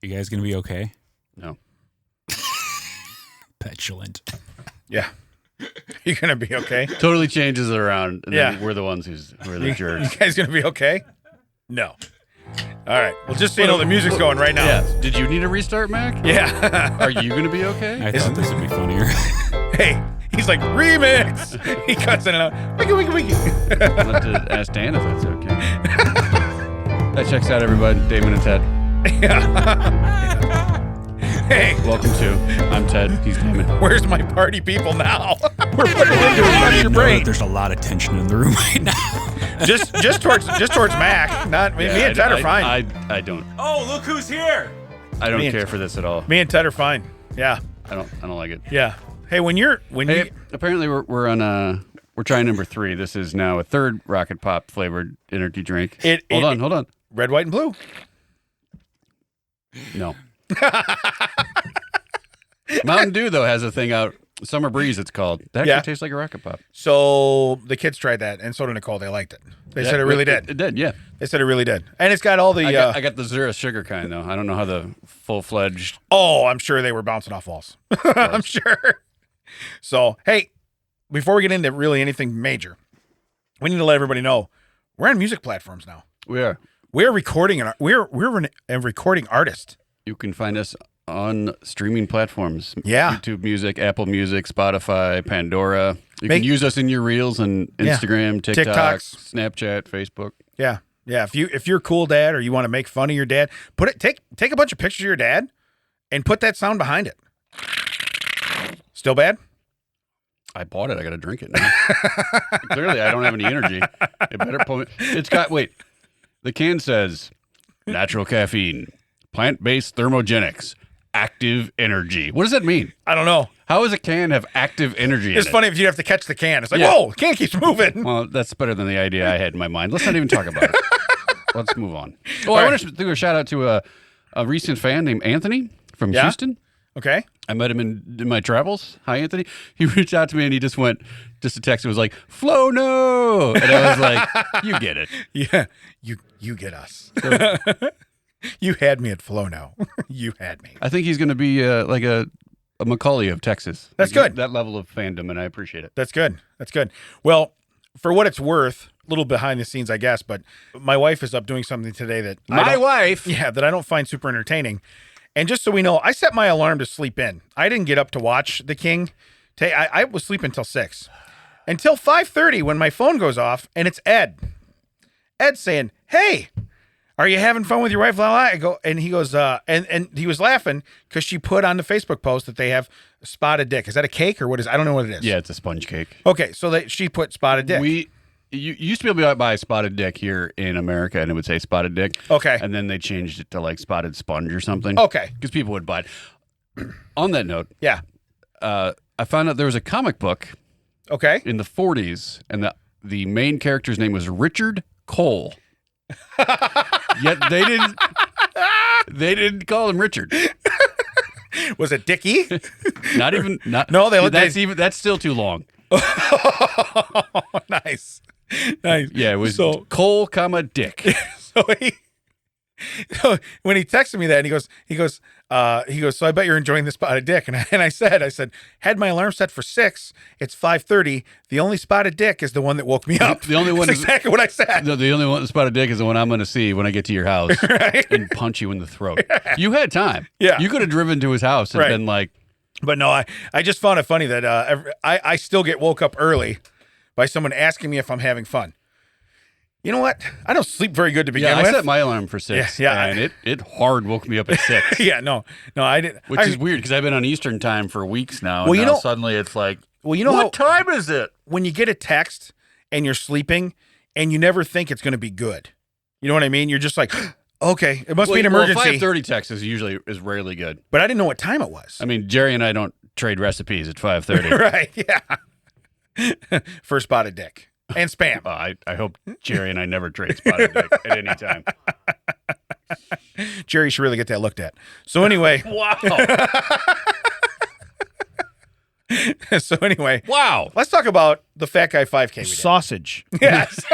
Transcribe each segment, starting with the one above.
You guys going to be okay? No. Petulant. Yeah. You're going to be okay? Totally changes it around. And then we're the ones who are the jerks. You guys going to be okay? No. All right. Well, just so you know, the music's going right now. Yeah. Did you need a restart, Mac? Yeah. Are you going to be okay? I thought this would be funnier. Hey, he's like, remix. He cuts in and out. Wiki, wiki, wiki. I'll have to ask Dan if that's okay. That checks out, everybody. Damon and Ted. Hey, Welcome to I'm Ted. He's Damon. where's my party people now? We're putting it into your Know brain. that there's a lot of tension in the room right now. just towards Mac. Not me and Ted are fine. I don't. Oh, look who's here. I don't Me and care for this at all. Me and Ted are fine. Yeah. I don't like it. Yeah. Hey, when you Apparently we're on we're trying number 3. This is now a third Rocket Pop flavored energy drink. Hold on. red, white, and blue. No. Mountain Dew though has a thing out. Summer Breeze, it's called. That actually tastes like a Rocket Pop. So the kids tried that, and so did Nicole. They liked it. They said it really did. It did, yeah. They said it really did, and it's got all the. I got the zero sugar kind though. I don't know how the full-fledged. Oh, I'm sure they were bouncing off walls. I'm sure. So hey, before we get into really anything major, we need to let everybody know we're on music platforms now. We are. We're recording we're a recording artist. You can find us on streaming platforms. Yeah. YouTube Music, Apple Music, Spotify, Pandora. You can use us in your reels on Instagram, TikTok, TikToks. Snapchat, Facebook. Yeah. Yeah. If you're a cool dad or you want to make fun of your dad, take a bunch of pictures of your dad and put that sound behind it. Still bad? I bought it. I got to drink it now. Clearly, I don't have any energy. It better pull me. It's got, wait. The can says natural caffeine, plant-based thermogenics, active energy. What does that mean? I don't know. How does a can have active energy in It's it? funny if you have to catch the can. It's like, whoa, the can keeps moving. Well, that's better than the idea I had in my mind. Let's not even talk about it. Let's move on. Oh, All I right. want to do a shout out to a recent fan named Anthony from Houston. Okay. I met him in my travels. Hi, Anthony. He reached out to me and he just a text. It was like, Flo, no. And I was like, you get it. Yeah. You get us. You had me at Flow now. You had me. I think he's going to be like a Macaulay of Texas. That's Like, good. That level of fandom, and I appreciate it. That's good. That's good. Well, for what it's worth, a little behind the scenes, I guess, but my wife is up doing something today that wife? Yeah, that I don't find super entertaining. And just so we know, I set my alarm to sleep in. I didn't get up to watch The King. I was sleeping until 6. Until 5:30 when my phone goes off, and it's Ed. Ed saying, hey, are you having fun with your wife? I go, and he goes, and he was laughing because she put on the Facebook post that they have spotted dick. Is that a cake or what is? I don't know what it is. Yeah, it's a sponge cake. Okay, so she put spotted dick. You used to be able to buy spotted dick here in America, and it would say spotted dick. Okay. And then they changed it to like spotted sponge or something. Okay. Because people would buy it. On that note, Yeah. I found out there was a comic book Okay. in the 40s, and the main character's name was Richard Cole. Yet they didn't call him Richard. Was it Dickie? No, that's still too long. Nice. Nice. Yeah, it was Cole, Dick. So when he texted me that, and he goes, so I bet you're enjoying the spotted dick. And I said, had my alarm set for 6. It's 5:30. The only spotted dick is the one that woke me up. The only one That's exactly what I said. No, the only one spotted dick is the one I'm going to see when I get to your house and punch you in the throat. Yeah. You had time. Yeah. You could have driven to his house and been like. But no, I just found it funny that I still get woke up early by someone asking me if I'm having fun. You know what? I don't sleep very good to begin with. I set my alarm for 6. Yeah, and it hard woke me up at 6. Yeah, no, I didn't. Which is weird because I've been on Eastern time for weeks now. Well, and suddenly it's like, what time is it? When you get a text and you're sleeping and you never think it's going to be good. You know what I mean? You're just like, okay, it must be an emergency. 5:30 text is rarely good. But I didn't know what time it was. I mean, Jerry and I don't trade recipes at 5:30. Right? Yeah. For spotted dick. And spam. I hope Jerry and I never trade spotted dick at any time. Jerry should really get that looked at. So anyway. Wow. Wow. Let's talk about the Fat Guy 5K we did. Sausage. Yes.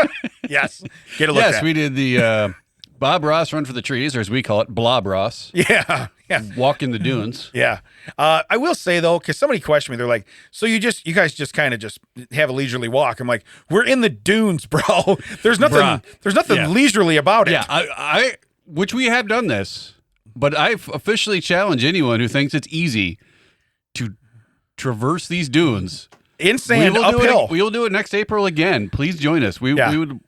Yes. Get a look at. Yes, we did the Bob Ross, run for the trees, or as we call it, Blob Ross. Yeah. Yeah. Walk in the dunes. Yeah. I will say though, because somebody questioned me, they're like, so you guys just kind of just have a leisurely walk. I'm like, we're in the dunes, bro. There's nothing Yeah. leisurely about it. Yeah, I which we have done this, but I've officially challenged anyone who thinks it's easy to traverse these dunes. In sand, uphill. We will do it next April again. Please join us. We would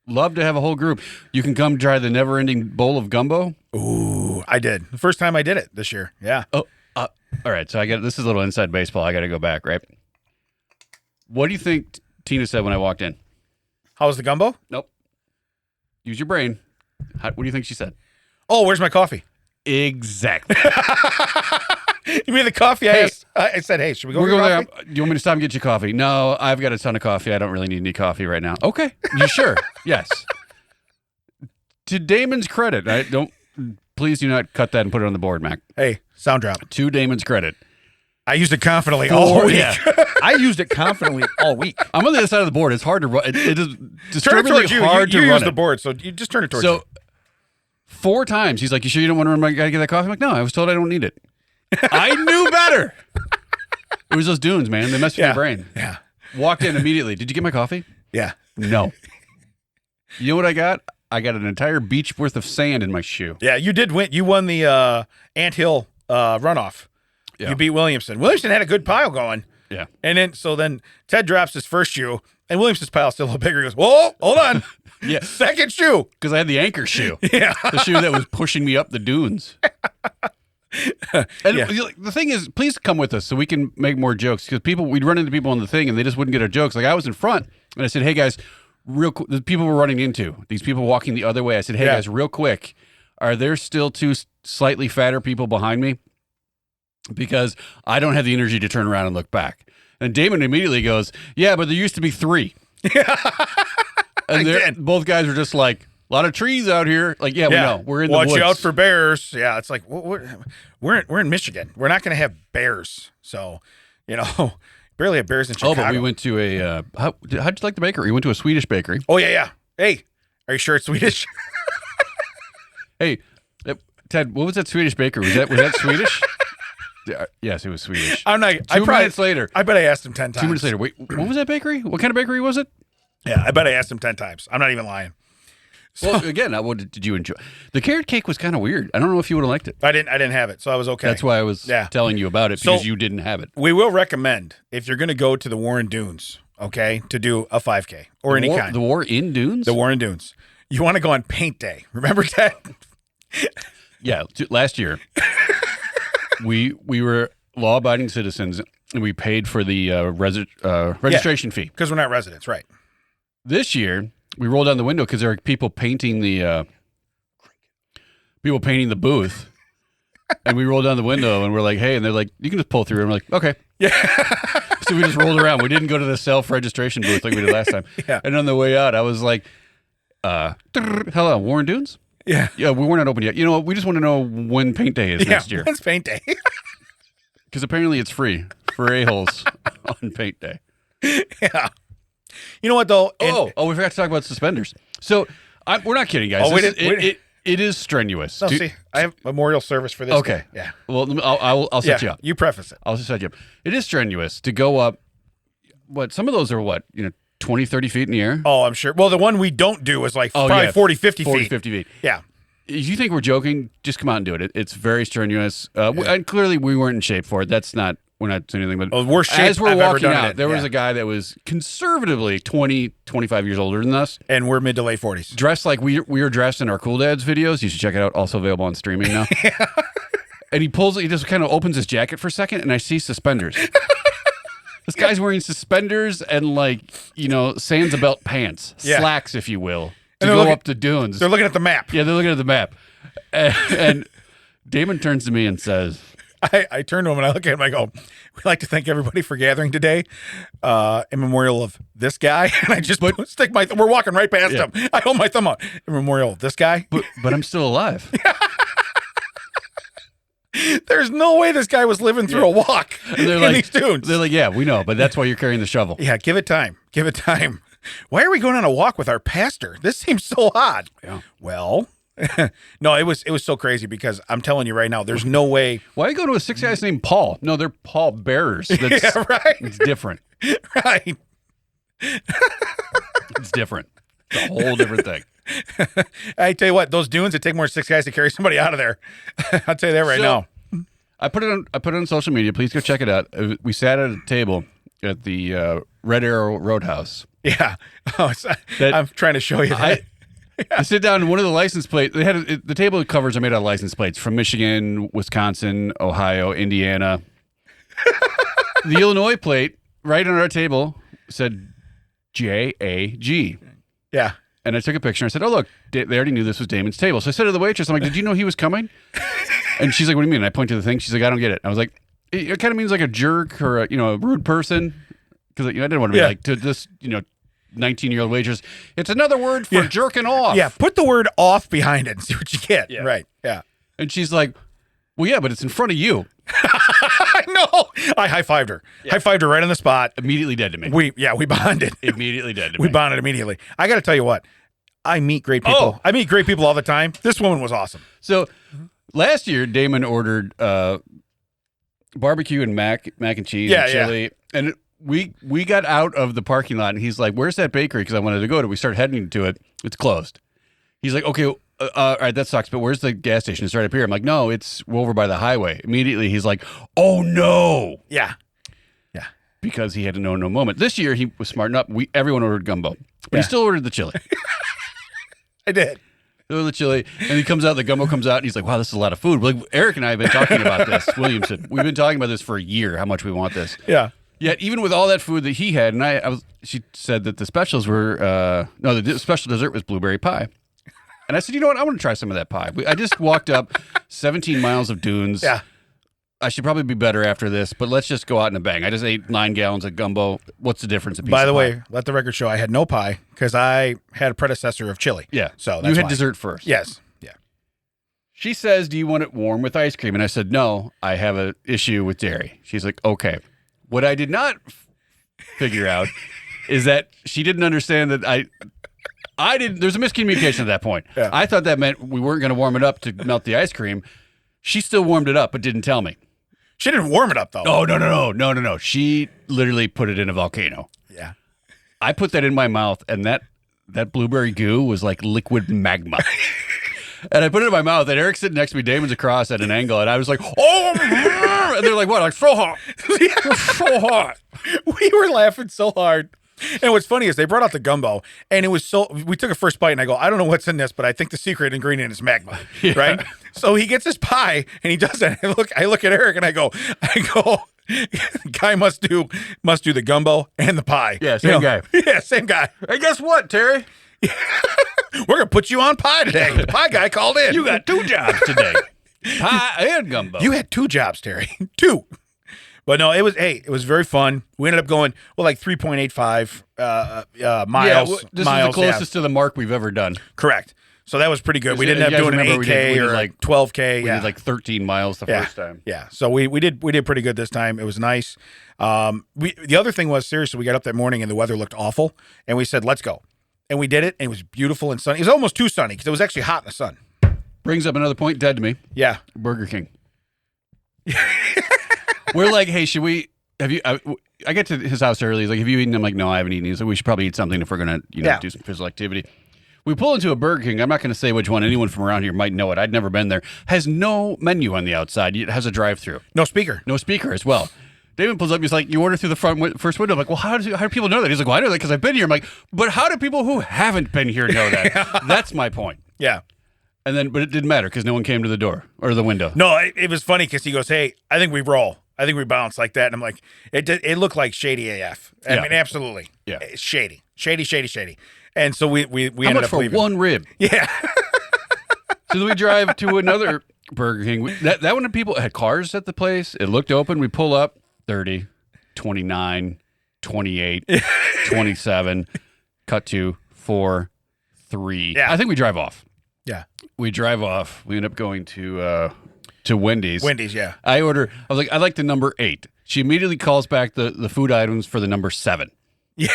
love to have a whole group. You can come try the never-ending bowl of gumbo. Ooh, I did. The first time I did it this year. Yeah. Oh, all right. So this is a little inside baseball. I got to go back, right? What do you think Tina said when I walked in? How was the gumbo? Nope. Use your brain. What do you think she said? Oh, where's my coffee? Exactly. You mean the coffee? Hey. I said, hey, should we go We're get going coffee? there. You want me to stop and get you coffee? No, I've got a ton of coffee. I don't really need any coffee right now. Okay. You sure? Yes. To Damon's credit, please do not cut that and put it on the board, Mac. Hey, sound drop. To Damon's credit. I used it confidently all week. Yeah. I used it confidently all week. I'm on the other side of the board. It's hard to run. It is Turn it disturbingly towards you. hard You to run use the it. board, so you just turn it towards you. So 4 times, he's like, you sure you don't want to run? I got to get that coffee? I'm like, no, I was told I don't need it. I knew better. It was those dunes, man. They messed with your brain. Yeah. Walked in immediately. Did you get my coffee? Yeah. No. You know what I got? I got an entire beach worth of sand in my shoe. Yeah, you did win. You won the Ant Hill runoff. Yeah. You beat Williamson. Williamson had a good pile going. Yeah. And then Ted drops his first shoe, and Williamson's pile's still a little bigger. He goes, whoa, hold on. Yeah. Second shoe. Because I had the anchor shoe. Yeah. The shoe that was pushing me up the dunes. And the thing is, please come with us so we can make more jokes. Because we'd run into people on the thing, and they just wouldn't get our jokes. Like I was in front, and I said, hey, guys, real quick, the people we're running into, these people walking the other way. I said, hey, guys, real quick, are there still 2 slightly fatter people behind me? Because I don't have the energy to turn around and look back. And Damon immediately goes, yeah, but there used to be 3. And both guys were just like, a lot of trees out here. Like, yeah, we know. We're in the woods. Watch out for bears. Yeah, it's like, we're in Michigan. We're not going to have bears. So, barely have bears in Chicago. Oh, but we went to a, how'd you like the bakery? We went to a Swedish bakery. Oh, yeah. Hey, are you sure it's Swedish? Hey, Ted, what was that Swedish bakery? Was that Swedish? Yes, it was Swedish. I'm not. 2 minutes later. I bet I asked him 10 times. 2 minutes later. Wait, what was that bakery? What kind of bakery was it? Yeah, I bet I asked him 10 times. I'm not even lying. Well, again, what did you enjoy? The carrot cake was kind of weird. I don't know if you would have liked it. I didn't have it, so I was okay. That's why I was telling you about it, because So- you didn't have it. We will recommend, if you're going to go to the Warren Dunes, okay, to do a 5K or any kind. The war in dunes? The Warren Dunes. You want to go on paint day. Remember that? Yeah, last year we were law-abiding citizens, and we paid for the registration fee. Because we're not residents, right? This year, we rolled down the window because there are people painting the booth, and we rolled down the window, and we're like, "Hey," and they're like, "You can just pull through." And we're like, "Okay." Yeah. So we just rolled around. We didn't go to the self-registration booth like we did last time. Yeah. And on the way out, I was like, "Hello, Warren Dunes." Yeah. Yeah, we weren't open yet. You know what? We just want to know when paint day is next year. When's paint day? Because apparently it's free for a-holes on paint day. Yeah. You know what, though? We forgot to talk about suspenders. So we're not kidding, guys. Oh, It is strenuous. No, see, I have memorial service for this. Okay. Day. Yeah. Well, I'll set you up. You preface it. I'll just set you up. It is strenuous to go up. Some of those are 20, 30 feet in the air? Oh, I'm sure. Well, the one we don't do is like probably 40, 50 40, feet. 50 feet. Yeah. If you think we're joking, just come out and do it. It's very strenuous. And clearly we weren't in shape for it. We're not saying anything, but worst shape as we're I've ever walking done out, it. there was a guy that was conservatively 20, 25 years older than us. And we're mid to late 40s. Dressed like we were dressed in our Cool Dads videos. You should check it out. Also available on streaming now. And he just kind of opens his jacket for a second, and I see suspenders. This guy's wearing suspenders and Sansa belt pants, slacks, if you will, to go up the dunes. They're looking at the map. Yeah, they're looking at the map. And Damon turns to me and says, I turn to him and I look at him and I go, we'd like to thank everybody for gathering today in memorial of this guy. And I just stick we're walking right past him. I hold my thumb out in memorial of this guy. But I'm still alive. There's no way this guy was living through a walk and they're in like, these dunes. They're like, yeah, we know, but that's why you're carrying the shovel. Yeah, give it time. Give it time. Why are we going on a walk with our pastor? This seems so odd. Yeah. Well, No, it was so crazy because I'm telling you right now, there's no way. Why you go to a six guys named Paul? No, they're Paul bearers. That's, Yeah, right. It's different. Right. It's different. It's a whole different thing. I tell you what, those dunes, it take more than 6 guys to carry somebody out of there. I'll tell you that right now. I put it on social media. Please go check it out. We sat at a table at the Red Arrow Roadhouse. Yeah. Oh, I'm trying to show you that. I sit down and one of the license plates. They had the table covers are made out of license plates from Michigan, Wisconsin, Ohio, Indiana. The Illinois plate right on our table said JAG. Yeah. And I took a picture and I said, "Oh look, they already knew this was Damon's table." So I said to the waitress, "I'm like, did you know he was coming?" And she's like, "What do you mean?" And I point to the thing. She's like, "I don't get it." I was like, "It kind of means like a jerk or a rude person," because I didn't want to be like to this 19-year-old waitress. It's another word for jerking off. Yeah, put the word off behind it and see what you get. Yeah. Right. Yeah. And she's like, "Well, yeah, but it's in front of you." I know. I high-fived her. Yeah. High-fived her right on the spot. Immediately dead to me. We bonded. Immediately dead to We me. bonded immediately. I got to tell you what. I meet great people. Oh. I meet great people all the time. This woman was awesome. So last year, Damon ordered barbecue and mac and cheese and chili. And we got out of the parking lot and he's like, "Where's that bakery?" Because I wanted to go to. We started heading to it. It's closed. He's like, "Okay, all right, that sucks. But where's the gas station? It's right up here." I'm like, "No, we're over by the highway." Immediately, he's like, "Oh no!" Yeah. Because he had a no moment. This year, he was smart enough. Everyone ordered gumbo, but he still ordered the chili. I did. The chili, and he comes out, the gumbo comes out, and he's like, "Wow, this is a lot of food." Like, Eric and I have been talking about this, Williamson. We've been talking about this for a year, how much we want this. Yeah. Yet, even with all that food that he had, and she said that the specials were, the special dessert was blueberry pie. And I said, "You know what? I want to try some of that pie." I just walked up 17 miles of dunes. Yeah. I should probably be better after this, but let's just go out in a bang. I just ate 9 gallons of gumbo. What's the difference? By the way, let the record show I had no pie because I had a predecessor of chili. Yeah. So that's you had why. dessert first. Yes. Yeah. She says, "Do you want it warm with ice cream?" And I said, "No, I have an issue with dairy." She's like, "Okay." What I did not figure out is that she didn't understand that I didn't. There's a miscommunication at that point. Yeah. I thought that meant we weren't going to warm it up to melt the ice cream. She still warmed it up, but didn't tell me. She didn't warm it up though. Oh, no. She literally put it in a volcano. Yeah. I put that in my mouth, and that blueberry goo was like liquid magma. And I put it in my mouth, and Eric's sitting next to me, Damon's across at an angle, and I was like, "Oh!" And they're like, "What?" Like, "So hot. So hot." We were laughing so hard. And what's funny is they brought out the gumbo, and it was we took a first bite, and I go, "I don't know what's in this, but I think the secret ingredient is magma." Yeah. Right? So he gets his pie, and he does that. I look at Eric, and I go, "Guy must do the gumbo and the pie." Yeah, same guy. Yeah, same guy. Hey, guess what, Terry? We're gonna put you on pie today. The pie guy called in. You got 2 jobs today. Pie and gumbo. You had 2 jobs, Terry. 2. But no, it was very fun. We ended up going like 3.85 miles. Yeah, this miles, is the closest to the mark we've ever done. Correct. So that was pretty good. We didn't You have guys doing an remember 8K we did or like 12K. We Yeah. did like 13 miles the first time. Yeah. So we did pretty good this time. It was nice. The other thing was, seriously, we got up that morning and the weather looked awful, and we said, "Let's go." And we did it, and it was beautiful and sunny. It was almost too sunny because it was actually hot in the sun. Brings up another point dead to me. Yeah. Burger King. We're like, "Hey, should we? Have you?" I get to his house early. He's like, "Have you eaten?" I'm like, "No, I haven't eaten." He's like, "We should probably eat something if we're gonna, do some physical activity." We pull into a Burger King. I'm not going to say which one. Anyone from around here might know it. I'd never been there. Has no menu on the outside. It has a drive-through. No speaker. No speaker as well. David pulls up. He's like, "You order through the first window." I'm like, "Well, how do people know that?" He's like, "Well, I know that because I've been here." I'm like, "But how do people who haven't been here know that?" That's my point. Yeah. But it didn't matter because no one came to the door or the window. No, it was funny because he goes, "Hey, I think we roll. I think we bounce like that." And I'm like, it looked like shady AF. I mean, absolutely. Yeah. It's shady. And so we How ended much up for leaving. one rib? Yeah. So then we drive to another Burger King. That one of people had cars at the place. It looked open. We pull up 30, 29, 28, 27, cut to 4, 3. Yeah. I think we drive off. Yeah. We drive off. We end up going to Wendy's. Wendy's, yeah. I was like, "I'd like the number 8. She immediately calls back the food items for the number 7. Yeah.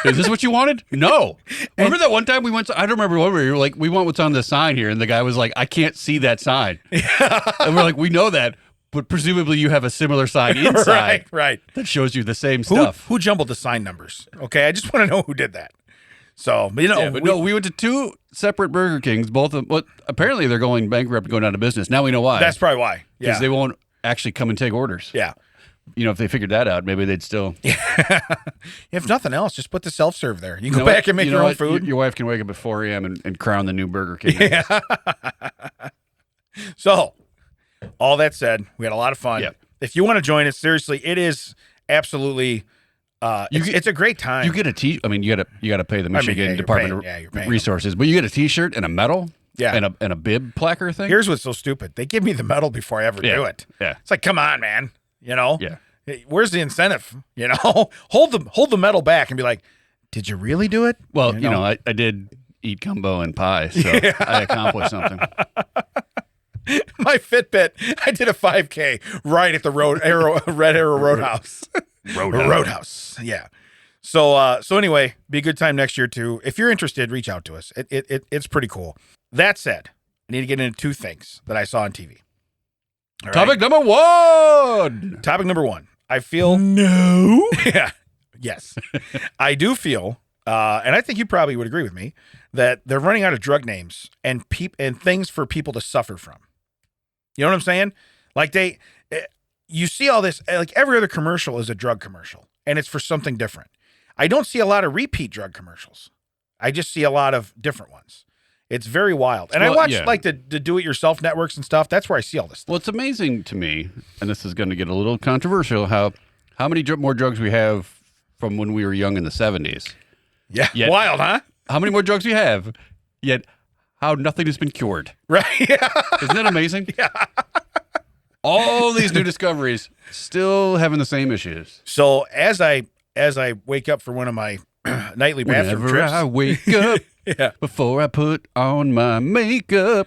Is this what you wanted? No. Remember that one time we went? I don't remember when we were like, we want what's on the sign here, and the guy was like, I can't see that sign. And we're like, we know that, but presumably you have a similar sign inside, right. that shows you the same stuff. Who jumbled the sign numbers? Okay, I just want to know who did that. So, but we went to 2 separate Burger Kings. Both of them. Well, apparently they're going bankrupt, going out of business. Now we know why. That's probably why. Because Yeah, they won't actually come and take orders. yeah. If they figured that out, maybe they'd still. If nothing else, just put the self-serve there. You go know back what? and make You know your own what? food. Your wife can wake up at 4 a.m. and crown the new Burger King. Yeah. So, all that said, we had a lot of fun. Yeah. If you want to join us, seriously, it is absolutely. It's a great time. You get a T. I mean, you got to pay the Michigan you're Department paying of them. Resources, but you get a T-shirt and a medal. Yeah. And a bib placard thing. Here's what's so stupid. They give me the medal before I ever do it. Yeah. It's like, come on, man. Yeah. Yeah. Where's the incentive? Hold the medal back and be like, did you really do it? Well, I did eat gumbo and pie, so I accomplished something. My Fitbit, I did a 5K right at the Red Arrow Roadhouse. Roadhouse. Yeah. So anyway, be a good time next year too. If you're interested, reach out to us. It's pretty cool. That said, I need to get into 2 things that I saw on TV. All right? Topic number 1. Topic number 1. I feel No. Yeah. Yes. I do feel, and I think you probably would agree with me, that they're running out of drug names and things for people to suffer from. You know what I'm saying? Like you see all this, like every other commercial is a drug commercial, and it's for something different. I don't see a lot of repeat drug commercials. I just see a lot of different ones. It's very wild. And I watch like the do-it-yourself networks and stuff. That's where I see all this stuff. Well, it's amazing to me, and this is going to get a little controversial, how many more drugs we have from when we were young in the 70s. Yeah. Yet, wild, huh? How many more drugs we have, yet how nothing has been cured. Right. Yeah. Isn't that amazing? Yeah. All these new discoveries still having the same issues. So as I wake up for one of my nightly bathroom Whenever trips. I wake up, Yeah. before I put on my makeup.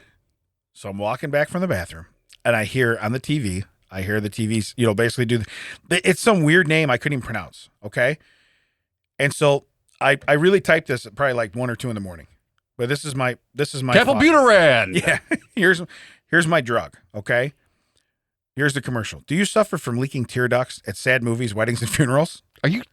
So I'm walking back from the bathroom, and I hear on the TV, the TVs, basically it's some weird name I couldn't even pronounce. Okay. And so I really typed this at probably like 1 or 2 in the morning, but this is my Capylbutyran. Yeah. Here's my drug. Okay. Here's the commercial. Do you suffer from leaking tear ducts at sad movies, weddings, and funerals? Are you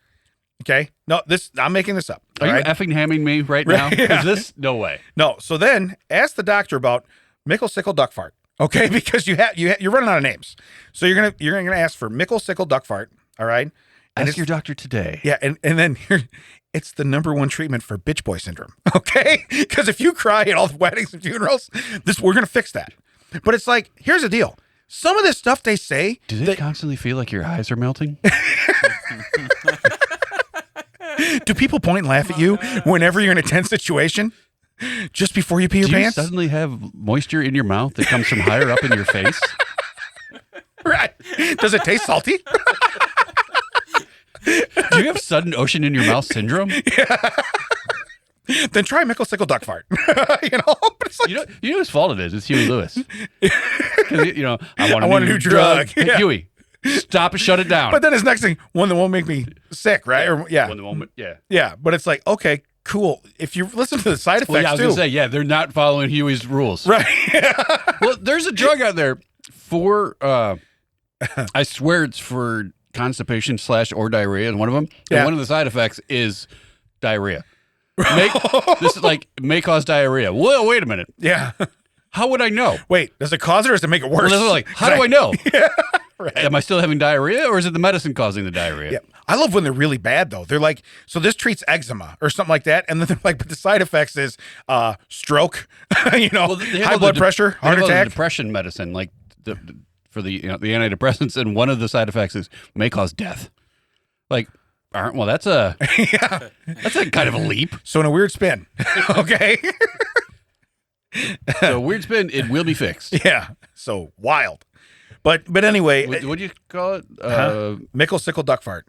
Okay. No, I'm making this up. Are you right? effing hamming me right now? Yeah. Is this? No way. No. So then ask the doctor about Mickle Sickle Duck Fart. Okay, because you're running out of names. So you're gonna ask for Mickle Sickle Duck Fart. All right. And Ask your doctor today. Yeah, and then it's the #1 treatment for bitch boy syndrome. Okay, because if you cry at all the weddings and funerals, we're gonna fix that. But it's like, here's the deal. Some of this stuff they say. Do they constantly feel like your eyes are melting? Do people point and laugh at you whenever you're in a tense situation? Just before you pee your Do you pants? suddenly have moisture in your mouth that comes from higher up in your face? Right. Does it taste salty? Do you have sudden ocean in your mouth syndrome? Yeah. Then try Mickle Sickle Duck Fart. But it's like, You know whose fault it is? It's Huey Lewis. 'Cause, I want a new drug. Hey, Yeah. Huey, stop and shut it down. but then his next thing, one that won't make me sick, right? Or, yeah. When the moment, Yeah. But it's like, okay, cool. If you listen to the side effects Well, yeah, I was too. going to say, they're not following Huey's rules. Right. Well, there's a drug out there for, I swear it's for constipation / or diarrhea, and one of them. Yeah. And one of the side effects is diarrhea. This is like may cause diarrhea. Well, wait a minute. Yeah. How would I know? Wait, does it cause it or does it make it worse? Well, this is like, how do I know? Right. Am I still having diarrhea, or is it the medicine causing the diarrhea? Yeah. I love when they're really bad though. They're like, so this treats eczema or something like that, and then they're like, but the side effects is stroke, They have high all blood the pressure, they have heart all the attack. depression medicine, like for the antidepressants, and one of the side effects is may cause death. Like, that's a kind of a leap. So in a weird spin, okay. So weird spin, it will be fixed. Yeah. So wild. But anyway, What do you call it? Mickle Sickle Duck Fart.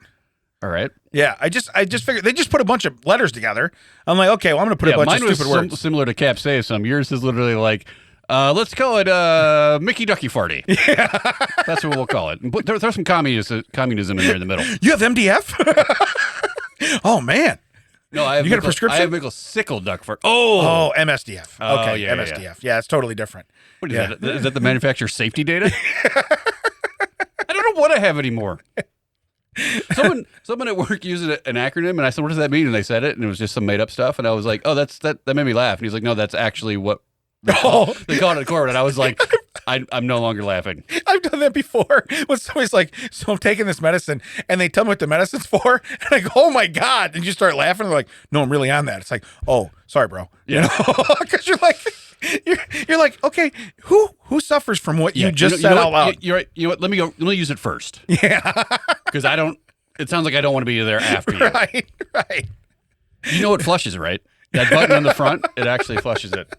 All right. Yeah, I just figured they just put a bunch of letters together. I'm like, okay, well, I'm going to put a bunch mine of was stupid words. similar to capsaicin. Yours is literally like, let's call it Mickey Ducky Farty. Yeah. That's what we'll call it. And throw some communism in there in the middle. You have MDF? Oh man. No, I have You got a Mickle- prescription? I have Mickle sickle duck fur. Oh, MSDF. Oh, Okay, yeah, MSDF. Yeah, it's totally different. what is Yeah. that? Is that the manufacturer safety data? I don't know what I have anymore. Someone at work used an acronym, and I said, "What does that mean?" And they said it, and it was just some made up stuff. And I was like, "Oh, that made me laugh." And he's like, "No, that's actually what they call it at corporate." And I was like, "I'm no longer laughing." I've done that before when somebody's like, so I'm taking this medicine and they tell me what the medicine's for. And I go, oh my God. And you start laughing. And they're like, no, I'm really on that. It's like, oh, sorry, bro. Yeah. You know, because you're like, okay, who suffers from what you just said out loud? You're right. You know what? Let me use it first. Yeah. Because it sounds like I don't want to be there after you. Right. You know it flushes, right? That button on the front, it actually flushes it.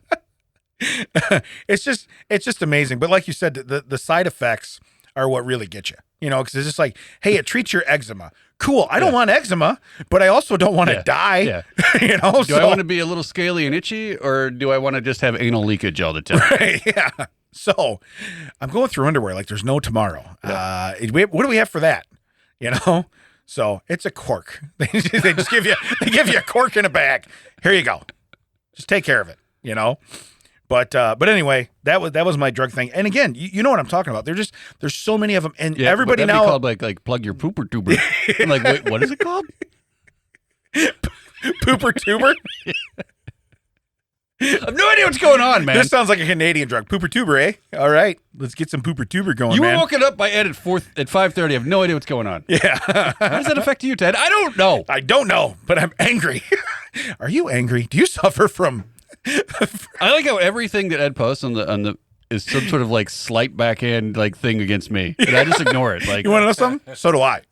It's just amazing. But like you said, the side effects are what really get you, you know, because it's just like, hey, it treats your eczema. Cool. I don't want eczema, but I also don't want to die. Yeah. You know, Do I want to be a little scaly and itchy, or do I want to just have anal leakage all the time? Right, yeah. So I'm going through underwear like there's no tomorrow. What do we have for that? You know? So it's a cork. They just give you a cork in a bag. Here you go. Just take care of it, you know? But anyway, that was my drug thing. And again, you know what I'm talking about. There's so many of them, and everybody that'd now be called like plug your pooper tuber. I'm like, wait, what is it called? pooper tuber. I have no idea what's going on, man. This sounds like a Canadian drug. Pooper tuber, eh? All right, let's get some pooper tuber going. You man. were woken up by Ed at 5:30. I have no idea what's going on. Yeah. How does that affect you, Ted? I don't know. I don't know, but I'm angry. Are you angry? Do you suffer from? I like how everything that Ed posts on the is some sort of like slight backhand like thing against me, and I just ignore it. Like, You want to know something? So do I.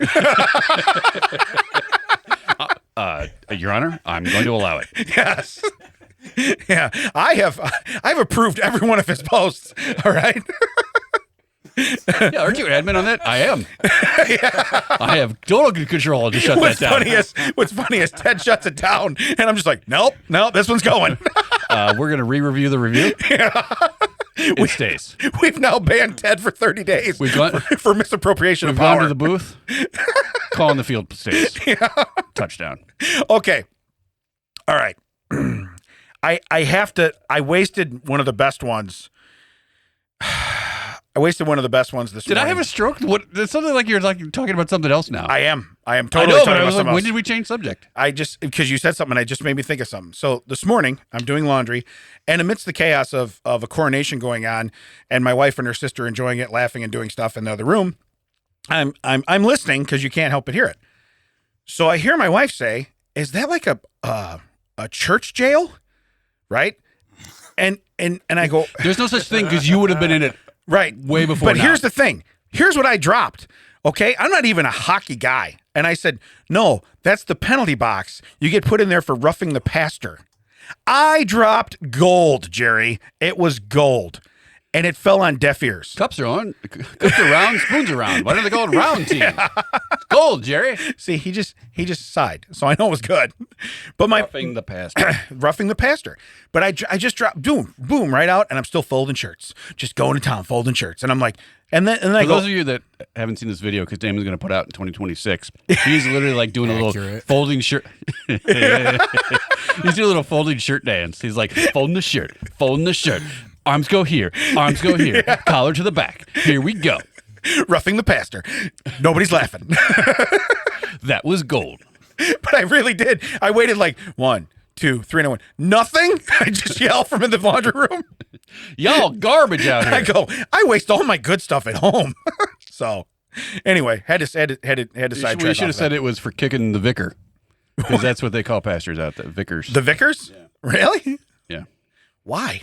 Your Honor, I'm going to allow it. Yes. Yeah, I've approved every one of his posts. All right. Yeah, aren't you admin on that? I am. I have total control to shut that down. What's funny is Ted shuts it down, and I'm just like, nope, this one's going. We're going to re-review the review. It stays. We've now banned Ted for 30 days We've gone for misappropriation We've of power. gone to the booth. Calling the field stays. Touchdown. Okay. All right. I wasted one of the best ones. I wasted one of the best ones this Did morning. I have a stroke? What? It's something like you're talking about something else now. I am I totally know, talking but I about was like, something when else. did we change subject? I just, because you said something, it just made me think of something. So this morning, I'm doing laundry, and amidst the chaos of a coronation going on, and my wife and her sister enjoying it, laughing and doing stuff in the other room, I'm listening because you can't help but hear it. So I hear my wife say, "Is that like a church jail?" Right? And I go, There's no such thing because you would have been in it right, way before. But here's the thing. Here's what I dropped. Okay, I'm not even a hockey guy. And I said, no, that's the penalty box. You get put in there for roughing the pastor. I dropped gold, Jerry. It was gold. And it fell on deaf ears. Cups are on. Cups are round. Spoons are round. Why do they call it round team? It's gold, Jerry. See, he just sighed. So I know it was good. But Roughing the pastor. roughing the pastor. But I just dropped, boom, right out, and I'm still folding shirts. Just going to town, folding shirts. And I'm like, and then I For go, those of you that haven't seen this video, because Damon's going to put out in 2026, he's literally like doing a little Accurate. folding shirt. He's doing a little folding shirt dance. He's like folding the shirt. Arms go here, collar to the back. Here we go. roughing the pastor. Nobody's laughing. That was gold. But I really did. I waited like 1, 2, 3, and I went, nothing? I just yelled from in the laundry room. Y'all garbage out here. I go, I waste all my good stuff at home. So anyway, had to sidetrack. We should have said it was for kicking the vicar. Because that's what they call pastors out there, vicars. The vicars? Yeah. Really? Yeah. Why?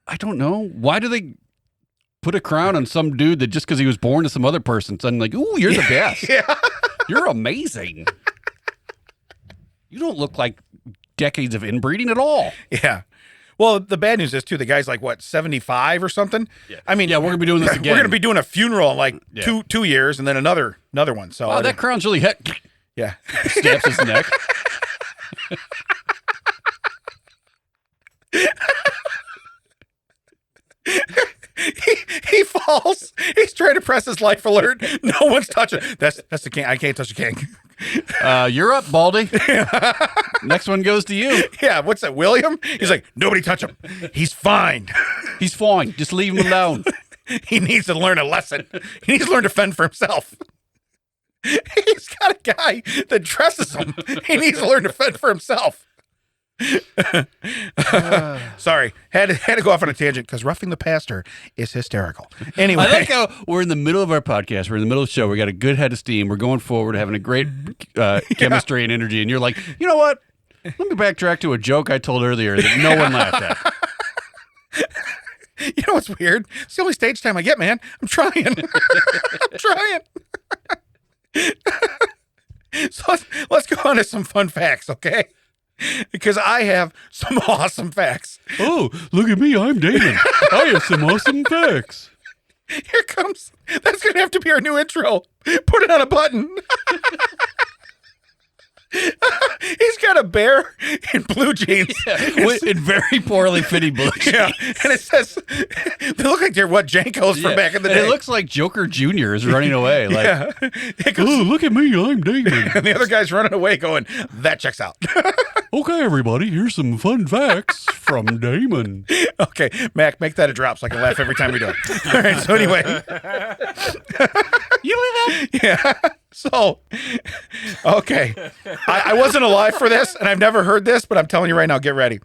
I don't know. Why do they put a crown on some dude that just because he was born to some other person, suddenly like, ooh, you're the best. Yeah. You're amazing. You don't look like decades of inbreeding at all. Yeah. Well, the bad news is too, the guy's like what, 75 or something? Yeah. I mean, yeah, we're gonna be doing this again. We're gonna be doing a funeral in like Yeah. two years and then another one. So Wow, that crown's really yeah. snaps his neck. He falls. He's trying to press his life alert. No one's touching. That's the king. I can't touch the king. You're up, Baldy. Next one goes to you. Yeah, what's that, William? He's like, nobody touch him. He's fine. He's fine. Just leave him alone. He needs to learn a lesson. He needs to learn to fend for himself. He's got a guy that dresses him. He needs to learn to fend for himself. Sorry, had to go off on a tangent because roughing the pastor is hysterical. Anyway, I like how we're in the middle of our podcast. We're in the middle of the show. We got a good head of steam. We're going forward, having a great chemistry and energy. And you're like, you know what? Let me backtrack to a joke I told earlier that no one laughed at. You know what's weird? It's the only stage time I get, man. I'm trying. I'm trying. So let's go on to some fun facts, okay? Because I have some awesome facts. Oh, look at me. I'm Damon. I have some awesome facts. Here comes. That's going to have to be our new intro. Put it on a button. He's got a bear in blue jeans. In very poorly fitting blue jeans. Yeah, and it says, they look like they're Jankos from back in the and day. it looks like Joker Jr. is running away. Like, Yeah. It goes, oh, look at me. I'm Damon. and the other guy's running away going, that checks out. Okay, everybody, here's some fun facts from Damon. Okay, Mac, make that a drop so I can laugh every time we do it. All right, so anyway. You believe that? Yeah. So, okay. I wasn't alive for this, and I've never heard this, but I'm telling you right now, get ready.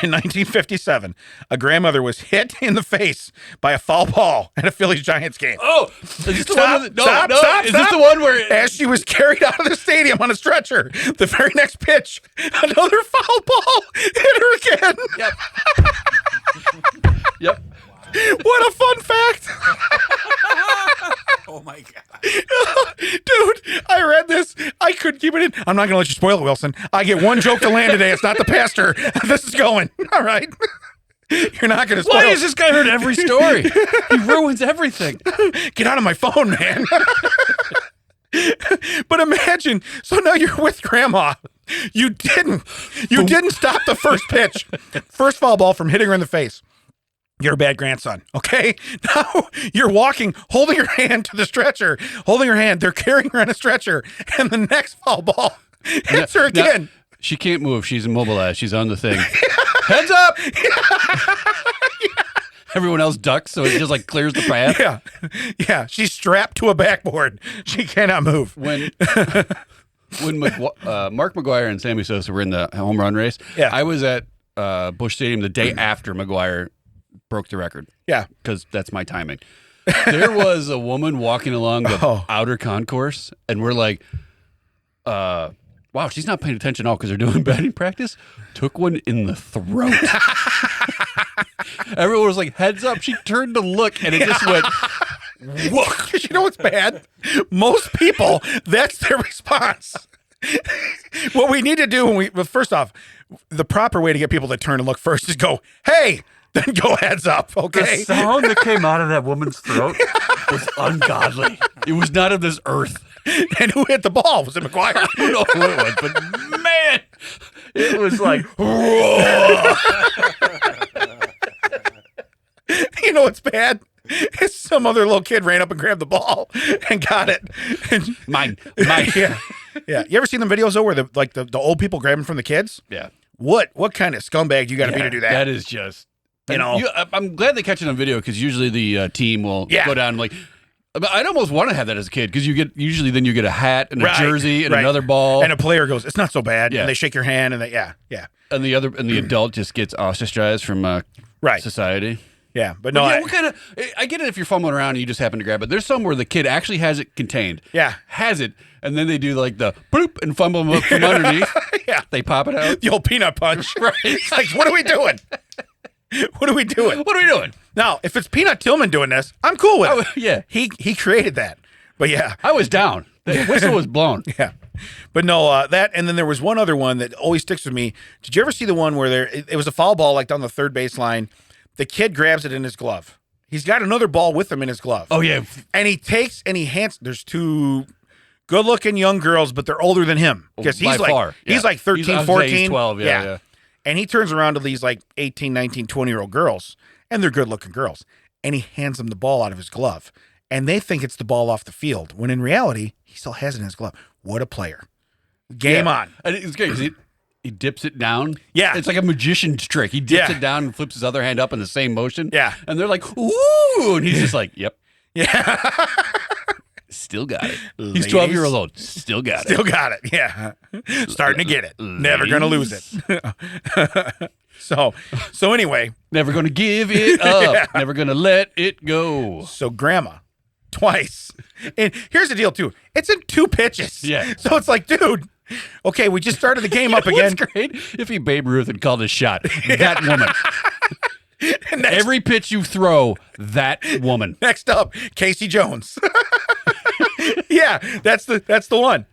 In 1957, a grandmother was hit in the face by a foul ball at a Phillies-Giants game. Oh, is this the Stop, one? With, stop, no, stop, is stop. this the one where? As she was carried out of the stadium on a stretcher, the very next pitch, another foul ball hit her again. Yep. Yep. What a fun fact. Oh my god. Dude, I read this. I couldn't keep it in. I'm not going to let you spoil it, Wilson. I get one joke to land today. It's not the pastor. This is going. All right. You're not going to spoil Why has this guy heard every story? He ruins everything. Get out of my phone, man. But imagine, so now you're with grandma. You didn't stop the first pitch. First foul ball from hitting her in the face. You're a bad grandson, okay? Now you're walking, holding her hand to the stretcher, holding her hand. They're carrying her on a stretcher, and the next foul ball hits her again. Now, she can't move. She's immobilized. She's on the thing. Heads up! Everyone else ducks, so it just like clears the path. Yeah. She's strapped to a backboard. She cannot move. When Mark McGuire and Sammy Sosa were in the home run race, Yeah. I was at Busch Stadium the day after McGuire broke the record. Yeah. Because that's my timing. There was a woman walking along the outer concourse, and we're like, wow, she's not paying attention at all because they're doing batting practice. Took one in the throat. Everyone was like, heads up. She turned to look, and it just went, whoa. Because you know what's bad? Most people, that's their response. What we need to do well, first off, the proper way to get people to turn and look first is go, hey, then go heads up, okay? The sound that came out of that woman's throat was ungodly. It was not of this earth. And who hit the ball? Was it McGuire? I don't know who it was, but man, it was like, You know what's bad? It's some other little kid ran up and grabbed the ball and got it. And, mine. yeah. You ever seen the videos though where the old people grabbing from the kids? Yeah. What kind of scumbag you got to be to do that? That is just, You know. I'm glad they catch it on video because usually the team will go down and like. I'd almost want to have that as a kid because you get a hat and a jersey and another ball, and a player goes, "It's not so bad." Yeah. And they shake your hand, and and the adult just gets ostracized from society. Yeah, but no, what kind of? I get it if you're fumbling around and you just happen to grab it. There's some where the kid actually has it contained. Yeah, has it, and then they do like the boop and fumble them up from underneath. Yeah, they pop it out. The old peanut punch. Right? It's like, what are we doing? What are we doing? What are we doing? Now, if it's Peanut Tillman doing this, I'm cool with it. Yeah, he created that. But yeah, I was down. The whistle was blown. Yeah, but no, that, and then there was one other one that always sticks with me. Did you ever see the one where it was a foul ball like down the third baseline? The kid grabs it in his glove. He's got another ball with him in his glove. Oh yeah, and he takes and he hands. There's two good-looking young girls, but they're older than him because he's like 13, 14, he's 12. Yeah. And he turns around to these like 18, 19, 20-year-old girls, and they're good-looking girls. And he hands them the ball out of his glove. and they think it's the ball off the field, when in reality, he still has it in his glove. What a player. Game on. And it's good because he dips it down. Yeah. It's like a magician's trick. He dips Yeah. it down and flips his other hand up in the same motion. Yeah. And they're like, ooh. And he's just like, yep. Yeah. Still got it. Ladies. He's 12 years old. Still got it. Still got it. Yeah. Starting to get it. Never going to lose it. So anyway. Never going to give it up. Never going to let it go. So grandma, twice. And here's the deal too. It's in 2 pitches. Yeah. So it's like, dude, okay, we just started the game up again. What's great? If he Babe Ruth had called his shot, that woman. Every pitch you throw, that woman. Next up, Casey Jones. Yeah, that's the one.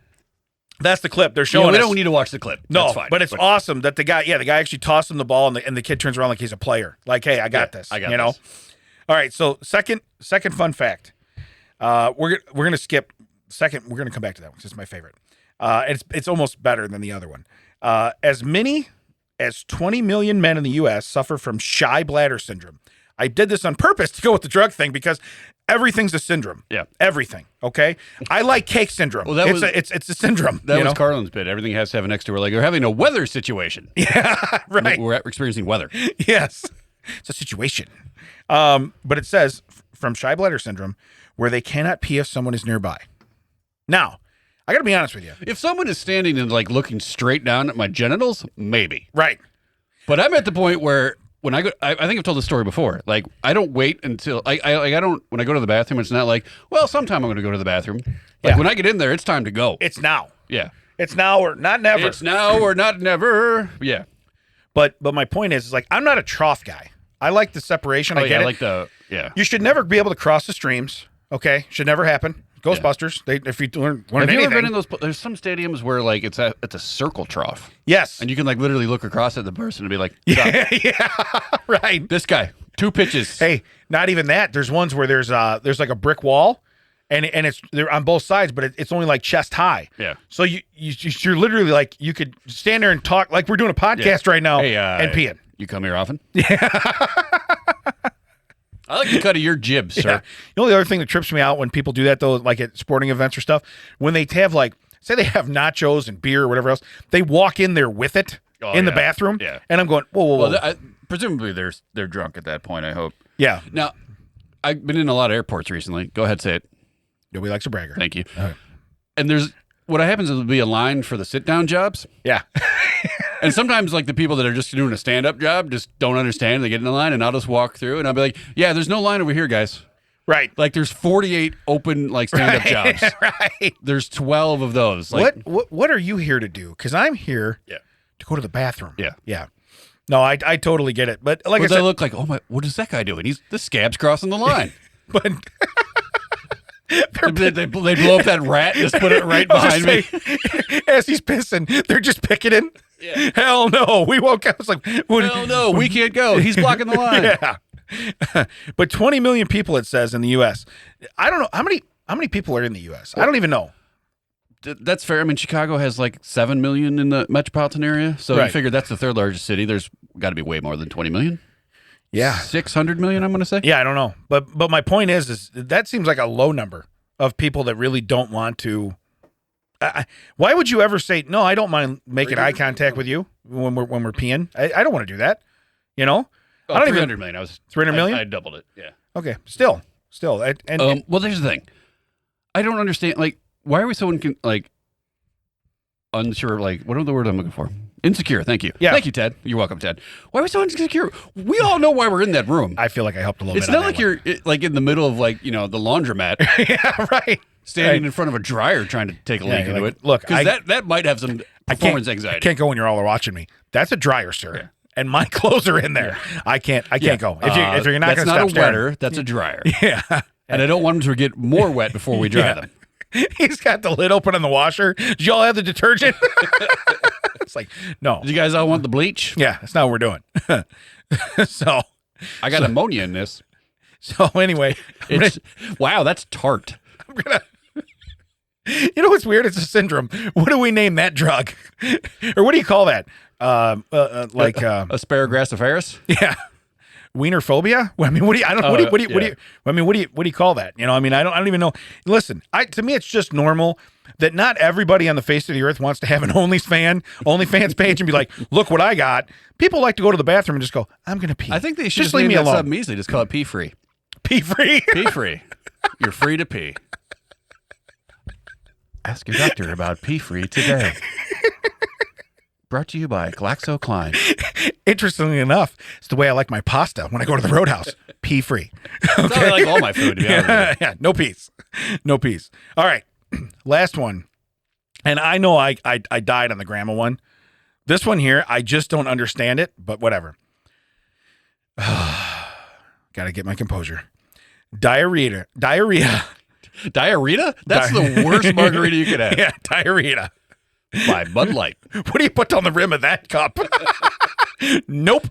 That's the clip they're showing. We us. don't need to watch the clip. No, That's fine. but it's awesome that the guy actually tossed him the ball, and the kid turns around like he's a player. Like, hey, I got this. I got you know. this. All right. So second fun fact. We're gonna skip second. We're gonna come back to that one. 'Cause it's my favorite. It's almost better than the other one. As many as 20 million men in the U.S. suffer from shy bladder syndrome. I did this on purpose to go with the drug thing because everything's a syndrome. Yeah. Everything. Okay. I like cake syndrome. Well, it's a syndrome. That you was know? Carlin's bit. Everything has to have an next to it. Like, they're having a weather situation. Yeah. Right. We're experiencing weather. Yes. It's a situation. But it says from shy bladder syndrome where they cannot pee if someone is nearby. Now, I got to be honest with you. If someone is standing and like looking straight down at my genitals, maybe. Right. But I'm at the point where when I go, I think I've told this story before. Like, I don't wait until I don't, when I go to the bathroom, it's not like, well, sometime I'm going to go to the bathroom. Like, Yeah. when I get in there, it's time to go. It's now. Yeah. It's now or not never. It's now or not never. Yeah. But my point is like, I'm not a trough guy. I like the separation. I get it. like the, yeah. You should never be able to cross the streams. Okay. Should never happen. Ghostbusters. If you learn Have you anything. ever been in those? There's some stadiums where like it's a circle trough, Yes. and you can like literally look across at the person and be like, Yeah. Yeah. Right. this guy, 2 pitches. Hey, not even that. There's ones where there's like a brick wall, and it's they're on both sides, but it's only like chest high. Yeah. So you're literally like you could stand there and talk like we're doing a podcast right now Hey, and peeing. You come here often? Yeah. I like the cut of your jib, sir. Yeah. You know the other thing that trips me out when people do that though, like at sporting events or stuff, when they have like say they have nachos and beer or whatever else, they walk in there with it in the yeah. bathroom. Yeah. And I'm going, whoa. Well, presumably they're drunk at that point. I hope. Yeah. Now, I've been in a lot of airports recently. Go ahead, say it. Nobody likes a bragger. Thank you. All right. And there's what happens is there'll be a line for the sit down jobs. Yeah. And sometimes, like, the people that are just doing a stand-up job just don't understand. They get in the line, and I'll just walk through, and I'll be like, yeah, there's no line over here, guys. Right. Like, there's 48 open, like, stand-up jobs. Right. There's 12 of those. Like, What are you here to do? Because I'm here to go to the bathroom. Yeah. Yeah. No, I totally get it. But like But I they said, look like, oh, my, what is that guy doing? The scab's crossing the line. but they blow up that rat and just put it right behind me. As he's pissing, they're just picketing. Yeah. Hell no, we won't go. It's like, Hell no, we can't go. He's blocking the line. Yeah. But 20 million people, it says, in the U.S. I don't know how many people are in the U.S. I don't even know. That's fair. I mean, Chicago has like 7 million in the metropolitan area. So Right. you figure that's the third largest city. There's got to be way more than 20 million. Yeah. 600 million, I'm going to say. Yeah, I don't know. But my point is that seems like a low number of people that really don't want to. Why would you ever say, no, I don't mind making eye contact with you when we're peeing? I don't want to do that. You know? Oh, I don't 300 million. I was 300 million? I doubled it. Yeah. Okay. Still. And Well, there's the thing. I don't understand. Like, why are we so unsure? Like, what are the word I'm looking for? Insecure. Thank you. Yeah. Thank you, Ted. You're welcome, Ted. Why are we so insecure? We all know why we're in that room. I feel like I helped a little It's bit. not like you're like in the middle of like, the laundromat. Yeah, right. Standing in front of a dryer trying to take a leak you're into like, it. look, because that might have some performance I anxiety. can't go when you're all watching me. That's a dryer, sir. Yeah. And my clothes are in there. I can't go. If you're not going to that's stop not a staring. wetter, that's a dryer. Yeah. And I don't want them to get more wet before we dry Yeah. them. He's got the lid open on the washer. Did y'all have the detergent? It's like, no. Do you guys all want the bleach? Yeah, that's not what we're doing. So I got ammonia in this. anyway, Wow, that's tart. you know what's weird? It's a syndrome. What do we name that drug? Or what do you call that? Asparagus Ferris? Yeah. wiener phobia? Well, I mean, what do you? I don't. What do you? I mean, what do you call that? You know, I mean, I don't even know. Listen, to me, it's just normal that not everybody on the face of the earth wants to have an OnlyFans page and be like, look what I got. People like to go to the bathroom and just go, I'm gonna pee. I think they should just leave me alone. Something easily. Just call it pee free. Pee free. Pee free. You're free to pee. Ask your doctor about pee free today. Brought to you by GlaxoSmithKline. Interestingly enough, it's the way I like my pasta when I go to the Roadhouse. Pee free. That's how I like all my food, to be honest with you. Yeah, no peas. No peas. All right. Last one. And I know I died on the grandma one. This one here, I just don't understand it, but whatever. Got to get my composure. Diarrhea. Diarrhea? That's the worst margarita you could have. Yeah, diarrhea. By Bud Light. What do you put on the rim of that cup? Nope.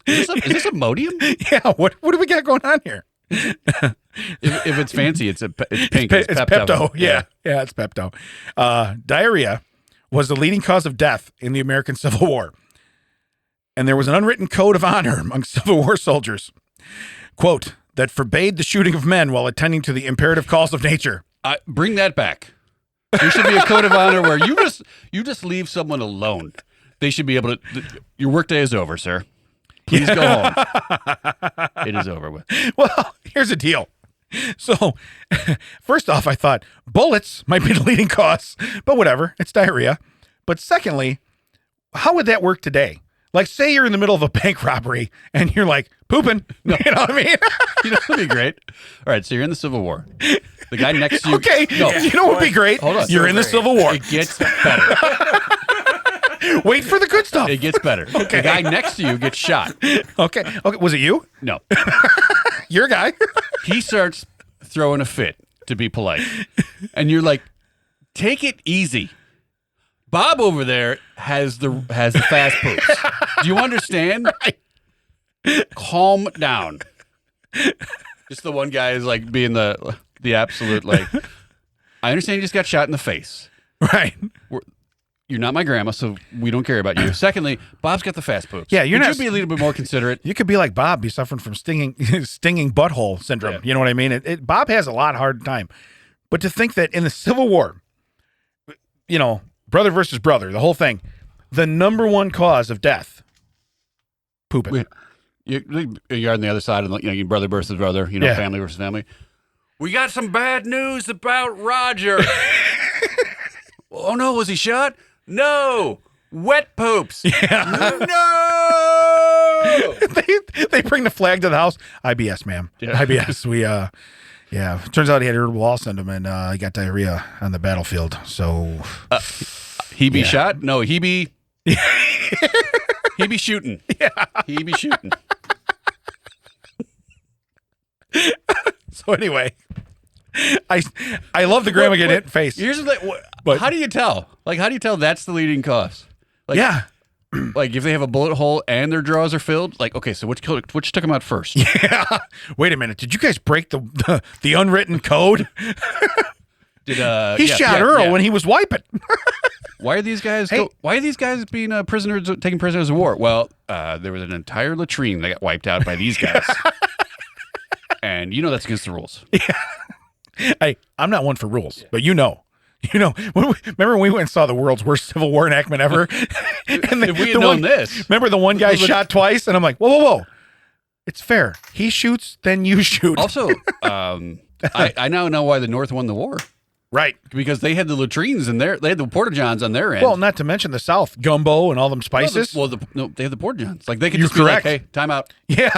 Is this Imodium? Yeah, what do we got going on here? If it's fancy, it's pink. It's Pepto. Yeah, it's Pepto. Diarrhea was the leading cause of death in the American Civil War. And there was an unwritten code of honor among Civil War soldiers, quote, that forbade the shooting of men while attending to the imperative calls of nature. Bring that back. There should be a code of honor where you just leave someone alone. They should be able to. Your workday is over, sir. Please go home. It is over with. Well, here's the deal. So, first off, I thought bullets might be the leading cause, but whatever. It's diarrhea. But secondly, how would that work today? Like, say you're in the middle of a bank robbery and you're like pooping. No. You know what I mean? You know, that'd be great. All right, so you're in the Civil War. The guy next to you. Okay, no. You know what would be great? Hold on. You're in the Civil War. It gets better. Wait for the good stuff. It gets better. Okay. The guy next to you gets shot. Okay. Was it you? No. Your guy? He starts throwing a fit, to be polite. And you're like, take it easy. Bob over there has the fast poops. Do you understand? Right. Calm down. Just the one guy is like being the absolute, like, I understand you just got shot in the face. Right. You're not my grandma, so we don't care about you. Secondly, Bob's got the fast poops. Yeah, you're Could you be a little bit more considerate? You could be like Bob, be suffering from stinging butthole syndrome. Yeah. You know what I mean? Bob has a lot hard time. But to think that in the Civil War, you know, brother versus brother, the whole thing, the number one cause of death, pooping. You're on the other side of your brother versus brother, yeah. Family versus family. We got some bad news about Roger. Oh no, was he shot? No, wet poops. Yeah. No. they bring the flag to the house. IBS, ma'am. Yeah. IBS. We yeah. Turns out he had irritable bowel syndrome and he got diarrhea on the battlefield. So he be shot? No, he be shooting. Yeah. He be shooting. So anyway, I love the grandma getting hit in the face. Here's the thing. But how do you tell? Like, how do you tell that's the leading cause? Like, yeah. Like, if they have a bullet hole and their drawers are filled, like, okay, so which took them out first? Yeah. Wait a minute. Did you guys break the unwritten code? He shot Earl when he was wiping. Why are these guys? Why are these guys being taking prisoners of war? Well, there was an entire latrine that got wiped out by these guys, and that's against the rules. Yeah. Hey, I'm not one for rules, but remember when we went and saw the world's worst Civil War enactment ever? And if we had known this. Remember the one guy shot twice? And I'm like, whoa. It's fair. He shoots, then you shoot. Also, I now know why the North won the war. Right. Because they had the latrines in there. They had the porta-johns on their end. Well, not to mention the South. Gumbo and all them spices. They have the porta-johns. Like, they could just be like, hey, time out. Yeah.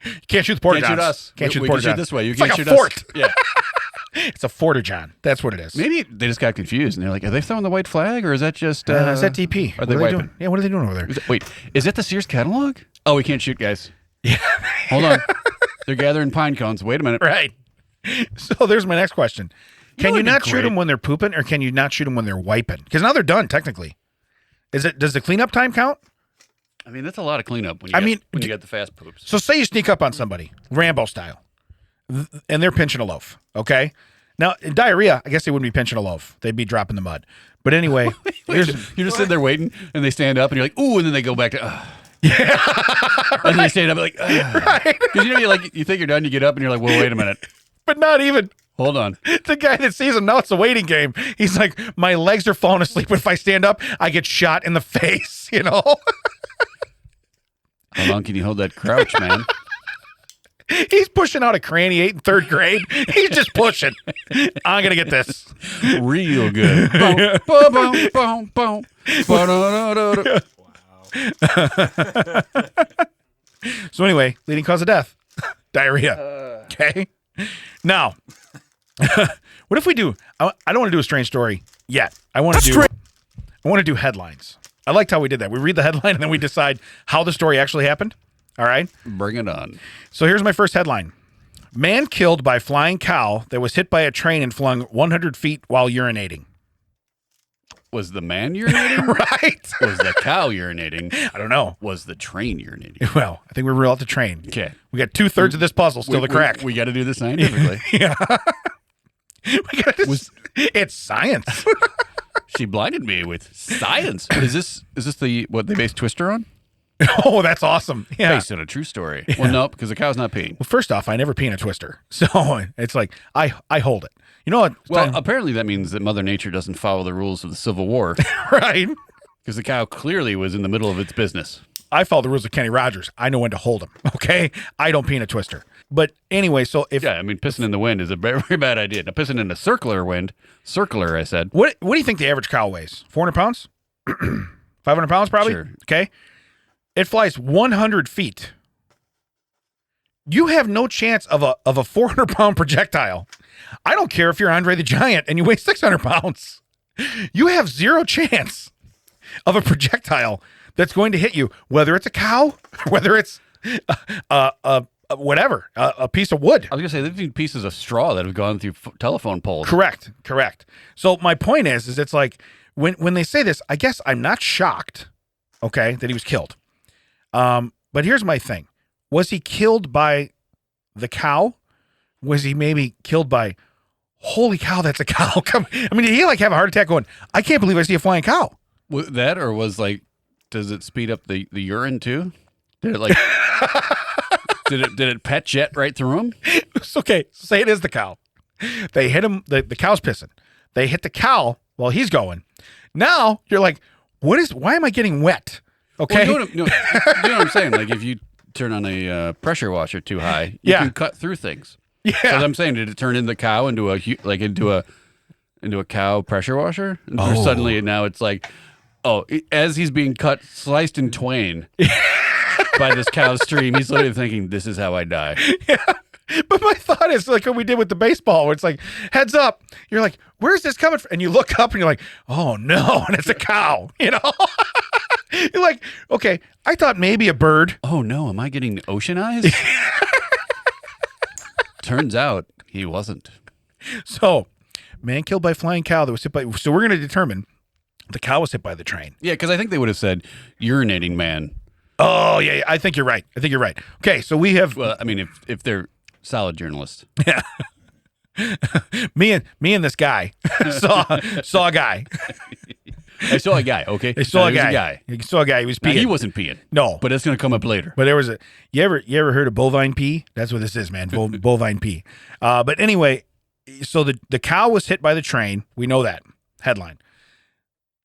You can't shoot the porta-johns. Can't shoot us. Can't shoot the we porta-johns. can shoot this way. You it's can't like shoot a fort. us. Yeah. It's a forta-john. That's what it is. Maybe they just got confused, and they're like, are they throwing the white flag, or is that just... is that DP? Are they wiping? Yeah, what are they doing over there? Is that the Sears catalog? Oh, we can't shoot, guys. Yeah. Hold on. They're gathering pine cones. Wait a minute. Right. So there's my next question. Can you not shoot them when they're pooping, or can you not shoot them when they're wiping? Because now they're done, technically. Does the cleanup time count? I mean, that's a lot of cleanup when you get the fast poops. So say you sneak up on somebody, Rambo style, and they're pinching a loaf, okay? Now, in diarrhea, I guess they wouldn't be pinching a loaf. They'd be dropping the mud. But anyway. You're just sitting there waiting, and they stand up, and you're like, ooh, and then they go back to, Yeah. And then you stand up like, Right. because you think you're done, you get up and you're like, well, wait a minute, But not even. hold on. The guy that sees him, no, it's a waiting game. He's like, my legs are falling asleep, but if I stand up, I get shot in the face, you know? How long can you hold that crouch, man? He's pushing out a cranny 8 in 3rd grade. He's just pushing. I'm going to get this. Real good. Boom, boom, boom, boom, boom. So anyway, leading cause of death, diarrhea. Okay. Now, what if we do, I don't want to do a strange story yet. I want to do headlines. I liked how we did that. We read the headline and then we decide how the story actually happened. All right. Bring it on. So here's my first headline. Man killed by flying cow that was hit by a train and flung 100 feet while urinating. Was the man urinating? Right. Was the cow urinating? I don't know. Was the train urinating? Well, I think we rule out the train. Okay. We got 2/3 of this puzzle still to crack. We got to do this scientifically. Yeah. It's science. She blinded me with science. Is this what they based Twister on? Oh, that's awesome. Yeah. Based on a true story. Well, no, because the cow's not peeing. Well, first off, I never pee in a Twister. So it's like, I hold it. You know what? Well, apparently that means that Mother Nature doesn't follow the rules of the Civil War Right. because the cow clearly was in the middle of its business. I follow the rules of Kenny Rogers. I know when to hold him. Okay. I don't pee in a Twister. But anyway, so if. Yeah, I mean, pissing in the wind is a very, very bad idea. Now, pissing in a circular wind, I said. What do you think the average cow weighs? 400 pounds? 500 pounds probably? Sure. Okay. It flies 100 feet. You have no chance of a 400-pound projectile. I don't care if you're Andre the Giant and you weigh 600 pounds. You have zero chance of a projectile that's going to hit you, whether it's a cow, whether it's whatever, a piece of wood. I was going to say, there's been pieces of straw that have gone through telephone poles. Correct. So my point is it's like when they say this, I guess I'm not shocked, okay, that he was killed. But here's my thing. Was he killed by the cow? Was he maybe killed by, holy cow, that's a cow? I mean, did he like have a heart attack going, I can't believe I see a flying cow? That or was like, does it speed up the urine too? Did it like, did it pet jet right through him? It's okay. Say it is the cow. They hit him. The cow's pissing. They hit the cow while he's going. Now you're like, why am I getting wet? Okay. Well, you know what I'm saying? Like if you turn on a pressure washer too high, you can cut through things. Yeah. So I'm saying, did it turn in the cow into a cow pressure washer? And suddenly now it's like, as he's being sliced in twain by this cow stream, he's literally thinking, this is how I die. Yeah. But my thought is like what we did with the baseball, where it's like, heads up. You're like, where's this coming from? And you look up and you're like, oh no, and it's a cow, you know? You're like, okay, I thought maybe a bird. Oh no, am I getting ocean eyes? Turns out he wasn't. So, man killed by flying cow that was hit by. So we're going to determine the cow was hit by the train. Yeah, because I think they would have said urinating man. Oh yeah, I think you're right. Okay, so we have. Well, I mean, if they're solid journalists. Yeah. me and this guy saw a guy. I saw a guy. Okay, He saw a guy. He saw a guy. He was peeing. Now, he wasn't peeing. No, but it's going to come up later. But there was you ever heard of bovine pee? That's what this is, man. Bovine pee. But anyway, so the cow was hit by the train. We know that headline.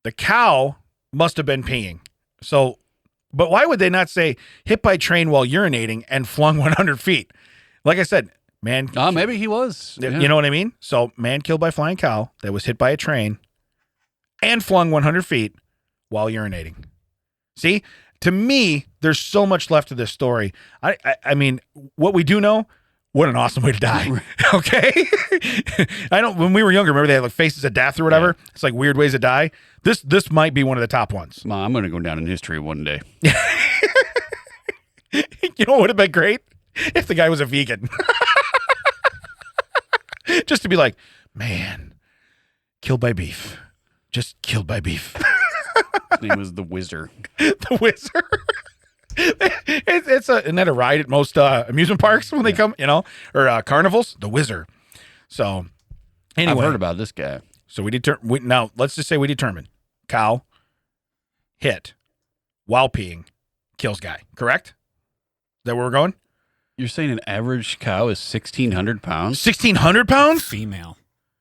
The cow must have been peeing. So, but why would they not say hit by train while urinating and flung 100 feet? Like I said, man. Maybe he was. Yeah. You know what I mean? So, man killed by flying cow that was hit by a train and flung 100 feet while urinating. See, to me, there's so much left of this story. I mean, what we do know, what an awesome way to die. Okay? When we were younger, remember they had like faces of death or whatever? Yeah. It's like weird ways to die. This might be one of the top ones. Mom, I'm going to go down in history one day. You know what would have been great? If the guy was a vegan. Just to be like, man, killed by beef. Just killed by beef. His name was the Whizzer. The Whizzer. Isn't that a ride at most amusement parks when they come, or carnivals? The Whizzer. So, anyway. I've heard about this guy. So now let's just say we determine cow hit while peeing kills guy. Correct? Is that where we're going? You're saying an average cow is 1,600 pounds? 1,600 pounds? Female.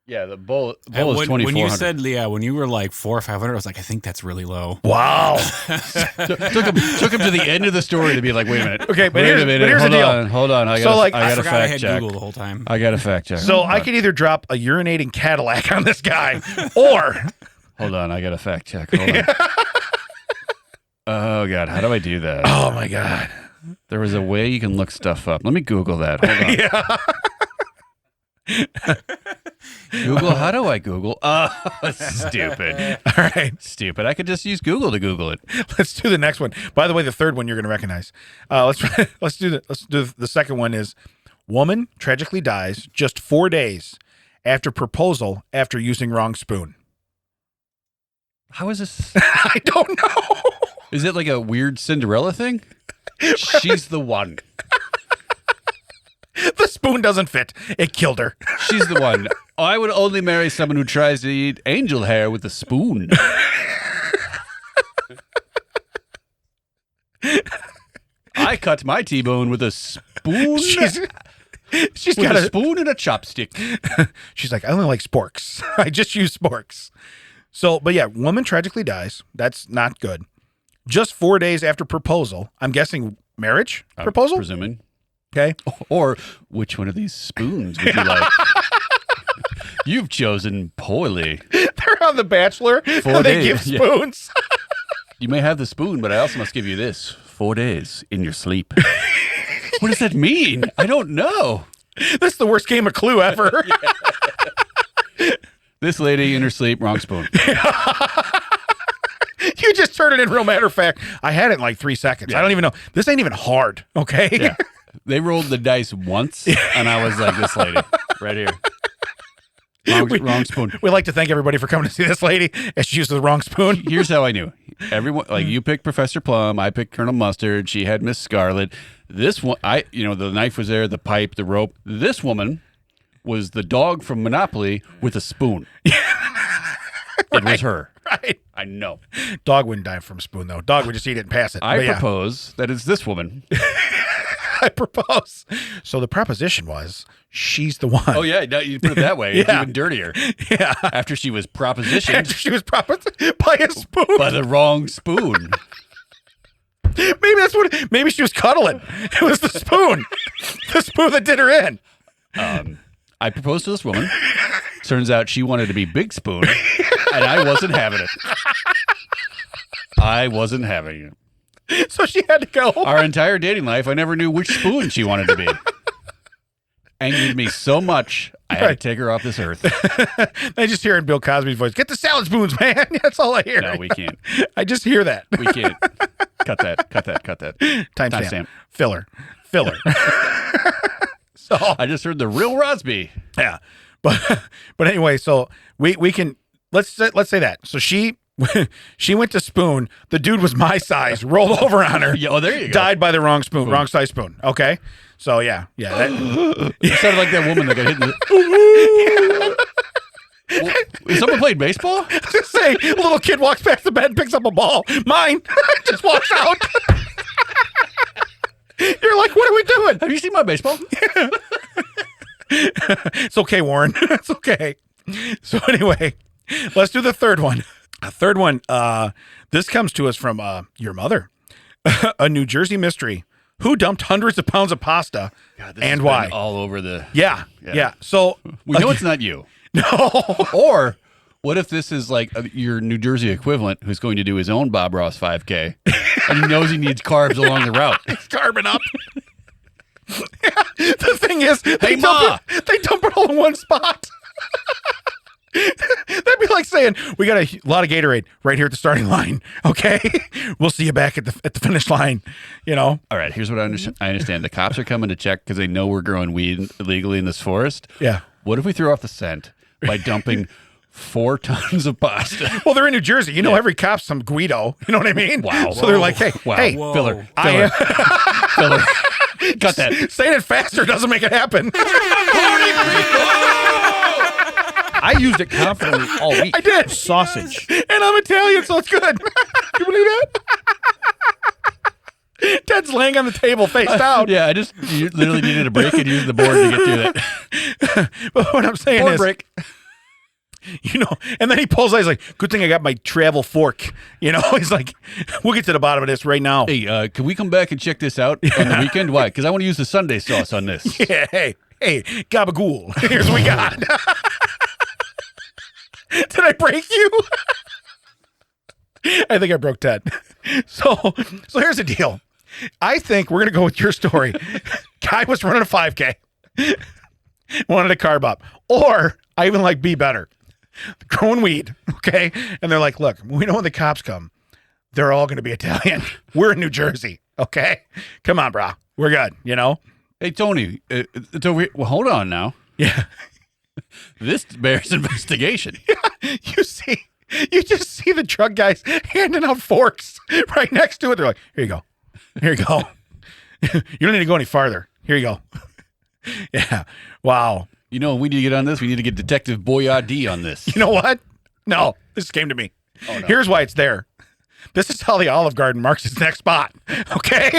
Yeah, the bull is When 2,400. you said, when you were like 400 or 500, I was like, I think that's really low. Wow. took him to the end of the story to be like, wait a minute. Okay, but wait here's, a minute. but here's hold the deal. on, hold on. I So, like, got I to forgot I fact had check. Google the whole time. I got to fact check. So I could either drop a urinating Cadillac on this guy, or Hold on, I got to fact check. Hold on. Oh God, how do I do that? oh my god, There was a way you can look stuff up. Let me Google that. Hold on. yeah. Google, how do I Google? Oh, stupid. All right, Stupid. I could just use Google to Google it. let's do the next one. By the way, the third one you're going to recognize. Let's do the second one. Is woman tragically dies just 4 days after proposal after using wrong spoon. How is this? I don't know. Is it like a weird Cinderella thing? She's the one. The spoon doesn't fit. It killed her. She's the one. I would only marry someone who tries to eat angel hair with a spoon. I cut my T-bone with a spoon. She's with got a spoon and a chopstick. She's like, I only like sporks. I just use sporks. So, but yeah, woman tragically dies. That's not good. Just 4 days after proposal. I'm guessing marriage proposal. Presuming. Okay. Or which one of these spoons would you like? You've chosen poorly. They're on The Bachelor. 4 And they days, give yeah. spoons. You may have the spoon, but I also must give you this. 4 days in your sleep. What does that mean? I don't know. This is the worst game of Clue ever. This lady in her sleep, wrong spoon. You just turned it in real matter of fact. I had it in like 3 seconds. I don't even know. This ain't even hard. Okay. Yeah. They rolled the dice once, and I was like, this lady right here. Wrong spoon. We'd like to thank everybody for coming to see this lady as she used the wrong spoon. Here's how I knew. Everyone, like you picked Professor Plum, I picked Colonel Mustard, she had Miss Scarlet. This one, the knife was there, the pipe, the rope. This woman was the dog from Monopoly with a spoon. It was her. Right. I know. Dog wouldn't die from a spoon, though. Dog would just eat it and pass it. I But yeah. propose that it's this woman. I propose. So the proposition was, she's the one. Oh, yeah. No, you put it that way. It's Yeah. even dirtier. Yeah. After she was propositioned After she was proposed by a spoon. by the wrong spoon. Maybe that's what. Maybe she was cuddling. It was the spoon. The spoon that did her in. I proposed to this woman. Turns out she wanted to be Big Spoon, and I wasn't having it. I wasn't having it. So she had to go. Our entire dating life, I never knew which spoon she wanted to be. Angered me so much, I had to Right. take her off this earth. I just hear in Bill Cosby's voice, "Get the salad spoons, man." That's all I hear. No, we can't. I just hear that. We can't. Cut that. Timestamp. Filler. So I just heard the real Rosby. yeah, but anyway, so we can let's say that. So she went to spoon. The dude was my size, rolled over on her. Yeah, oh, there you go. Died by the wrong spoon, wrong size spoon. Okay, so yeah. That, You sounded like that woman that got hit in the... Well, someone played baseball? just say, a little kid walks past the bed, picks up a ball. Mine just walks out. You're like, what are we doing? Have you seen my baseball? It's okay, Warren. It's okay. So anyway, let's do the third one. A third one. This comes to us from your mother. A New Jersey mystery. Who dumped hundreds of pounds of pasta God, this and has why? been all over the... Yeah. So We know it's not you. no. Or what if this is like your New Jersey equivalent who's going to do his own Bob Ross 5K and he knows he needs carbs along the route? It's carbon up. The thing is, they Hey, Ma! dump it all in one spot. That'd be like saying, we got a lot of Gatorade right here at the starting line. Okay, we'll see you back at the finish line. All right, here's what I understand. The cops are coming to check because they know we're growing weed illegally in this forest. Yeah. What if we throw off the scent by dumping 4 tons of pasta? Well, they're in New Jersey. You know, every cop's some Guido. You know what I mean? Wow. So they're like, hey, Wow. hey, Whoa. Filler. I am Filler. Cut that. saying it faster doesn't make it happen. I used it confidently all week. I did. Sausage. And I'm Italian, so it's good. You believe that? Ted's laying on the table face down. Yeah, you literally needed a break and used the board to get through that. But what I'm saying Board is, break. And then he pulls out, he's like, good thing I got my travel fork. He's like, we'll get to the bottom of this right now. Hey, can we come back and check this out on the weekend? Why? Because I want to use the Sunday sauce on this. Yeah, hey, gabagool. Here's what we got. Did I break you? I think I broke Ted. So here's the deal. I think we're going to go with your story. Guy was running a 5K. Wanted a carb up. Or I even like B better. Growing weed, okay? And they're like, look, we know when the cops come, they're all going to be Italian. We're in New Jersey, okay? Come on, brah. We're good, Hey, Tony, it's over here. Well, hold on now. Yeah. This bears investigation. Yeah. You just see the drug guys handing out forks right next to it. They're like, here you go. Here you go. You don't need to go any farther. Here you go. Yeah. Wow. We need to get on this. We need to get Detective Boyardee on this. You know what? No, this came to me. Oh, no. Here's why it's there. This is how the Olive Garden marks its next spot. Okay?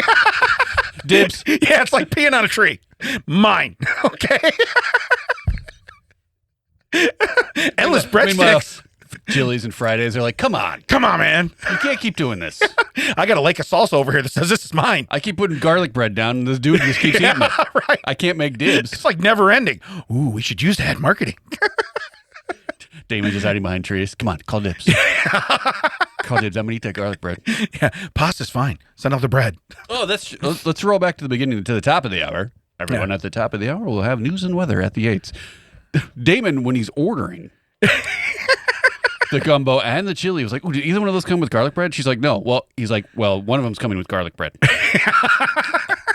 Dibs. Yeah, it's like peeing on a tree. Mine. Okay? Endless breadsticks. Chili's and Fridays are like, come on, Man. you can't keep doing this. I got a lake of salsa over here that says this is mine. I keep putting garlic bread down, and this dude just keeps eating it. Right. I can't make dibs. It's like never ending. Ooh, we should use that marketing. Damon just hiding behind trees. Come on, call dibs. Call dibs. I'm gonna eat that garlic bread. Yeah, pasta's fine. Send out the bread. Oh, let's roll back to the beginning, to the top of the hour. Everyone at the top of the hour will have news and weather at the 8s. Damon, when he's ordering the gumbo and the chili, was like, "Oh, did either one of those come with garlic bread?" She's like, "No." Well, he's like, "Well, one of them's coming with garlic bread."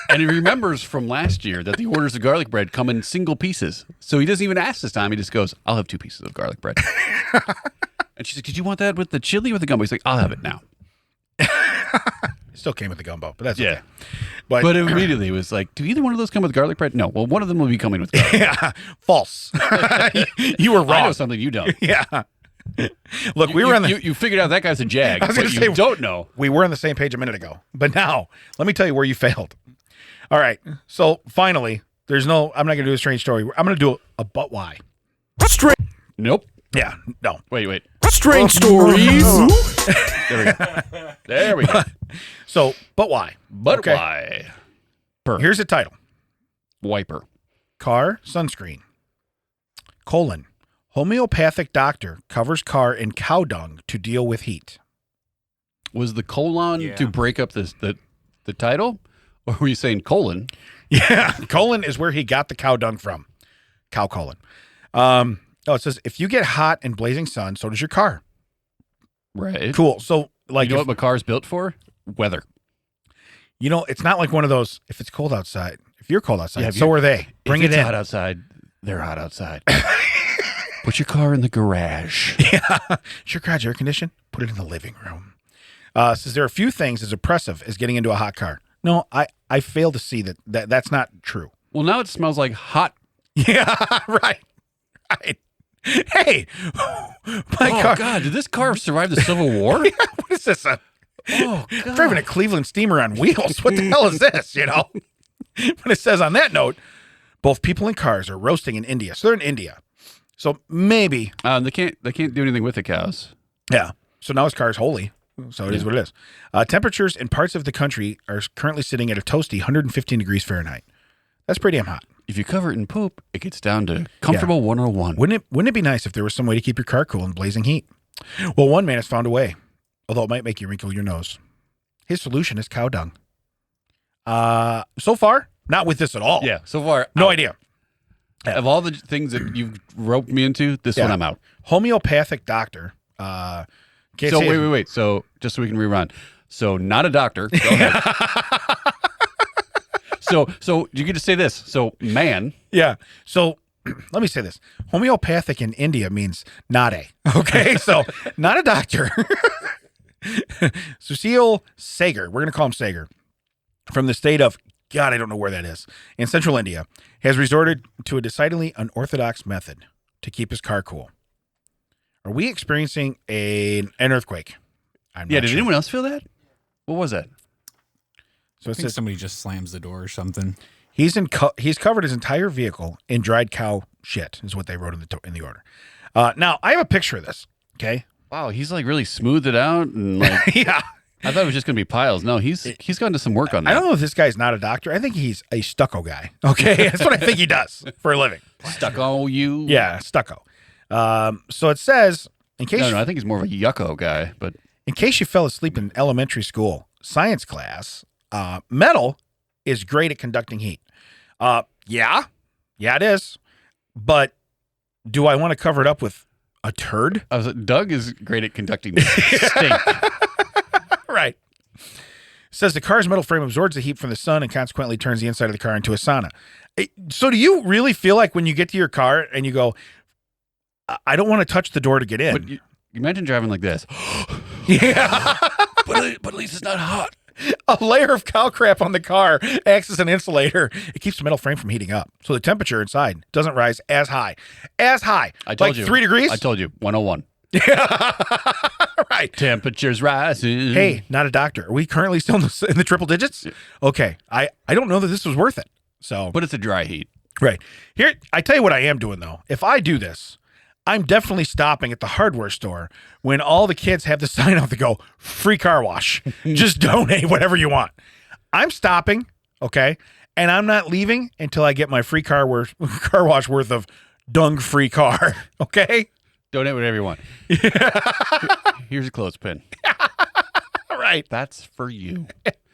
And he remembers from last year that the orders of garlic bread come in single pieces. So he doesn't even ask this time. He just goes, "I'll have 2 pieces of garlic bread." And she's like, "Did you want that with the chili or with the gumbo?" He's like, "I'll have it now." Still came with the gumbo, but that's Yeah. okay. But immediately it was like, "Do either one of those come with garlic bread?" No. Well, one of them will be coming with garlic bread. yeah, false. You were I know wrong. something you don't. Yeah. Look, we were on the. You figured out that guy's a jag. I was gonna But say, you don't know. We were on the same page a minute ago, but now let me tell you where you failed. All right. So finally, I'm not going to do a strange story. I'm going to do a but why. Nope. Yeah. No. Wait. Strange stories. There we go. So, but why? But Okay. why? Here's the title: Wiper. Car sunscreen. Homeopathic doctor covers car in cow dung to deal with heat. Was the colon Yeah. to break up the title? Or were you saying colon? Yeah, colon is where he got the cow dung from. Cow colon. It says if you get hot in blazing sun, so does your car. Right. Cool. So, like, You know what my car's built for? Weather. it's not like one of ththose. If it's cold outside, if you're cold outside, Yeah, so are they. Bring if it it's in. hot outside, they're hot outside. Put your car in the garage. Yeah. Is your garage air conditioned? Put it in the living room. Says there are a few things as oppressive as getting into a hot car. No, I fail to see that's not true. Well, now it smells like hot. Yeah, right. Hey, my car. God, did this car survive the Civil War? What is this? Oh, God. Driving a Cleveland steamer on wheels. What the hell is this? But it says on that note, both people and cars are roasting in India. So they're in India. So maybe. They can't do anything with the cows. Yeah. So now his car is holy. So it is what it is. Temperatures in parts of the country are currently sitting at a toasty 115 degrees Fahrenheit. That's pretty damn hot. If you cover it in poop, it gets down to comfortable 101. Wouldn't it be nice if there was some way to keep your car cool in blazing heat? Well, one man has found a way, although it might make you wrinkle your nose. His solution is cow dung. So far, not with this at all. Yeah, so far, No out. idea. Of all the things that you've roped me into, this one I'm out. Homeopathic doctor. So wait. So just so we can rerun. So not a doctor. Go ahead. So you get to say this. So man. Yeah. So let me say this. Homeopathic in India means not a. Okay. So not a doctor. Sushil Sagar. We're going to call him Sagar. From the state of, God, I don't know where that is, in central India, has resorted to a decidedly unorthodox method to keep his car cool. Are we experiencing an earthquake? I'm Yeah, not did sure. anyone else feel that? What was that? So I it think says somebody just slams the door or something. he's covered his entire vehicle in dried cow shit, is what they wrote in the order. Now I have a picture of this. Okay. Wow, he's like really smoothed it out and like Yeah. I thought it was just gonna be piles. No, he's gone to some work on that. I don't know if this guy's not a doctor. I think he's a stucco guy. Okay. That's what I think he does for a living. Stuck on you. Yeah, stucco. So it says, in case No, I think he's more of a yucco guy, but in case you fell asleep in elementary school science class, metal is great at conducting heat. Yeah, it is. But do I want to cover it up with a turd? I was like, Doug is great at conducting stink. Right. Says the car's metal frame absorbs the heat from the sun and consequently turns the inside of the car into a sauna. So do you really feel like when you get to your car and you go, I don't want to touch the door to get in? But you imagine driving like this. Yeah. but at least it's not hot. A layer of cow crap on the car acts as an insulator. It keeps the metal frame from heating up. So the temperature inside doesn't rise as high. I told like you. 3 degrees? I told you, 101. Right. Temperatures rising. Hey, not a doctor. Are we currently still in the triple digits? Okay. I don't know that this was worth it. So, But it's a dry heat. right. Here, I tell you what I am doing, though. If I do this, I'm definitely stopping at the hardware store when all the kids have the sign out to go, free car wash. Just donate whatever you want. I'm stopping, okay? And I'm not leaving until I get my free car wash worth of dung-free car, okay? Donate whatever you want. Here's a clothespin. All right. That's for you.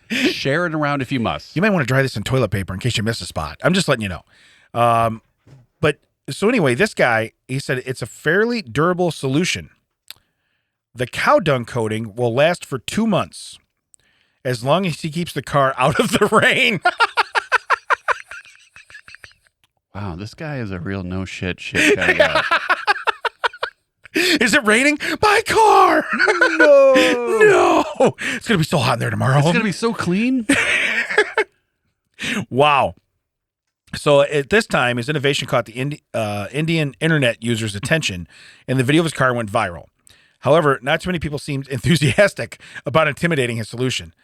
Share it around if you must. You might want to dry this in toilet paper in case you miss a spot. I'm just letting you know. But so anyway, this guy, he said it's a fairly durable solution. The cow dung coating will last for 2 months as long as he keeps the car out of the rain. Wow, this guy is a real no shit kind of guy. Is it raining? My car! No! It's going to be so hot in there tomorrow. It's going to be so clean. Wow. So at this time, his innovation caught the Indian internet users' attention, and the video of his car went viral. However, not too many people seemed enthusiastic about intimidating his solution.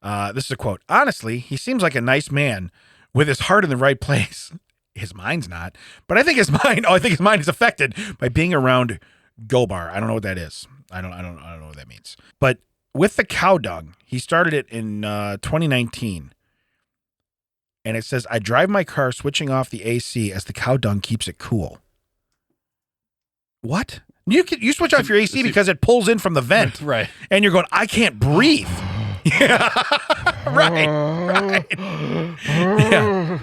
This is a quote. Honestly, he seems like a nice man with his heart in the right place. His mind's not, but I think his mind is affected by being around Gobar. I don't know what that is. I don't know what that means. But with the cow dung, he started it in 2019. And it says, I drive my car switching off the AC as the cow dung keeps it cool. What? You switch off your AC because it pulls in from the vent. Right. And you're going, I can't breathe. Yeah. Right. Yeah.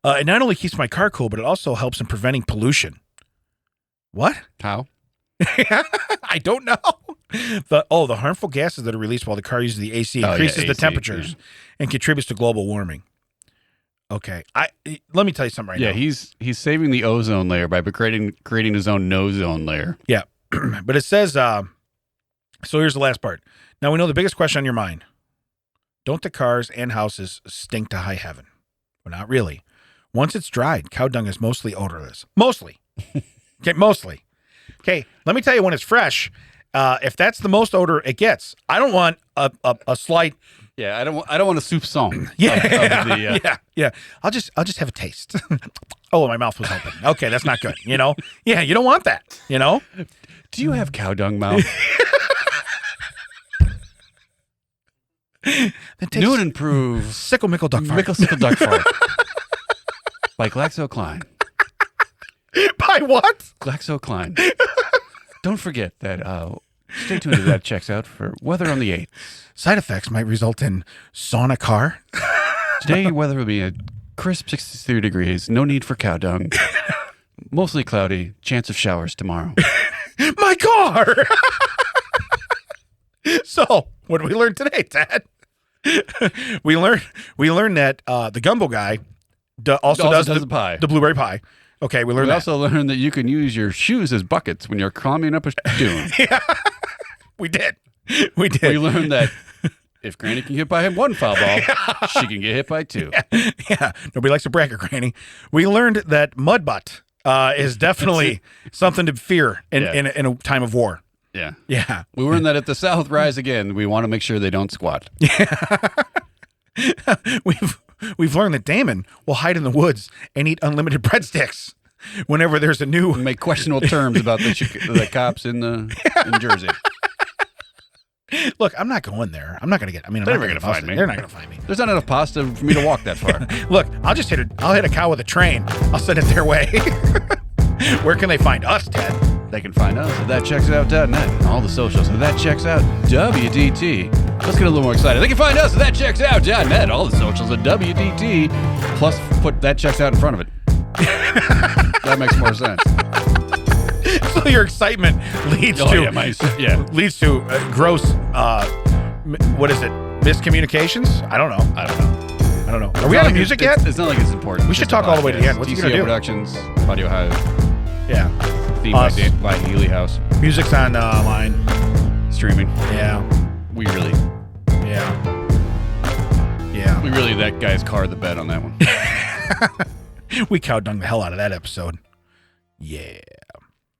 It not only keeps my car cool, but it also helps in preventing pollution. What? How? I don't know. The harmful gases that are released while the car uses the AC increases the temperatures and contributes to global warming. Okay. Let me tell you something right now. Yeah, he's saving the ozone layer by creating his own no-zone layer. Yeah. But it says, so here's the last part. Now we know the biggest question on your mind. Don't the cars and houses stink to high heaven? Well, not really. Once it's dried, cow dung is mostly odorless. Mostly. Okay, mostly. Okay, let me tell you when it's fresh. If that's the most odor it gets, I don't want a slight. Yeah, I don't want a soup song. Yeah. I'll just have a taste. Oh, my mouth was open. Okay, that's not good. You know. Yeah, you don't want that. You know. Do you have cow dung mouth? New and improved Sickle Mickle Duck Fart. Sickle Duck Fart by GlaxoSmithKline. By what? GlaxoSmithKline. Don't forget that. Stay tuned to that. Checks out for weather on the 8th. Side effects might result in sauna car. Today, weather will be a crisp 63 degrees. No need for cow dung. Mostly cloudy. Chance of showers tomorrow. My car. So, what did we learn today, Dad? we learned that the gumbo guy also does the pie. The blueberry pie. Okay, we learned We that. also learned that you can use your shoes as buckets when you're climbing up a dune. Yeah, we did. We learned that if Granny can get by one foul ball, she can get hit by 2. Yeah, nobody likes a bragger, Granny. We learned that mud butt is definitely something to fear in a time of war. Yeah. Yeah. We learned that if the South rise again, we want to make sure they don't squat. We've learned that Damon will hide in the woods and eat unlimited breadsticks whenever there's a new. Make questionable terms about the cops in Jersey. Look, I'm not going there. I'm not going to get. I mean, They're I'm never not gonna find me. They're not going to find me. There's not enough pasta for me to walk that far. Look, I'll just I'll hit a cow with a train. I'll send it their way. Where can they find us, Ted? They can find us at thatchecksout.net and all the socials at thatchecksout WDT. Let's get a little more excited. They can find us at thatchecksout.net, all the socials at WDT, plus put that checks out in front of it. That makes more sense. So your excitement leads to leads to gross what is it? Miscommunications? I don't know. Are we on music yet? It's not like it's important. We should talk all the way to the end. What's he gonna do? Productions, Audio Hive. Yeah. Theme by Healy House. Music's on line. Streaming. Yeah. We really that guy's card the bet on that one. We cow dung the hell out of that episode. Yeah.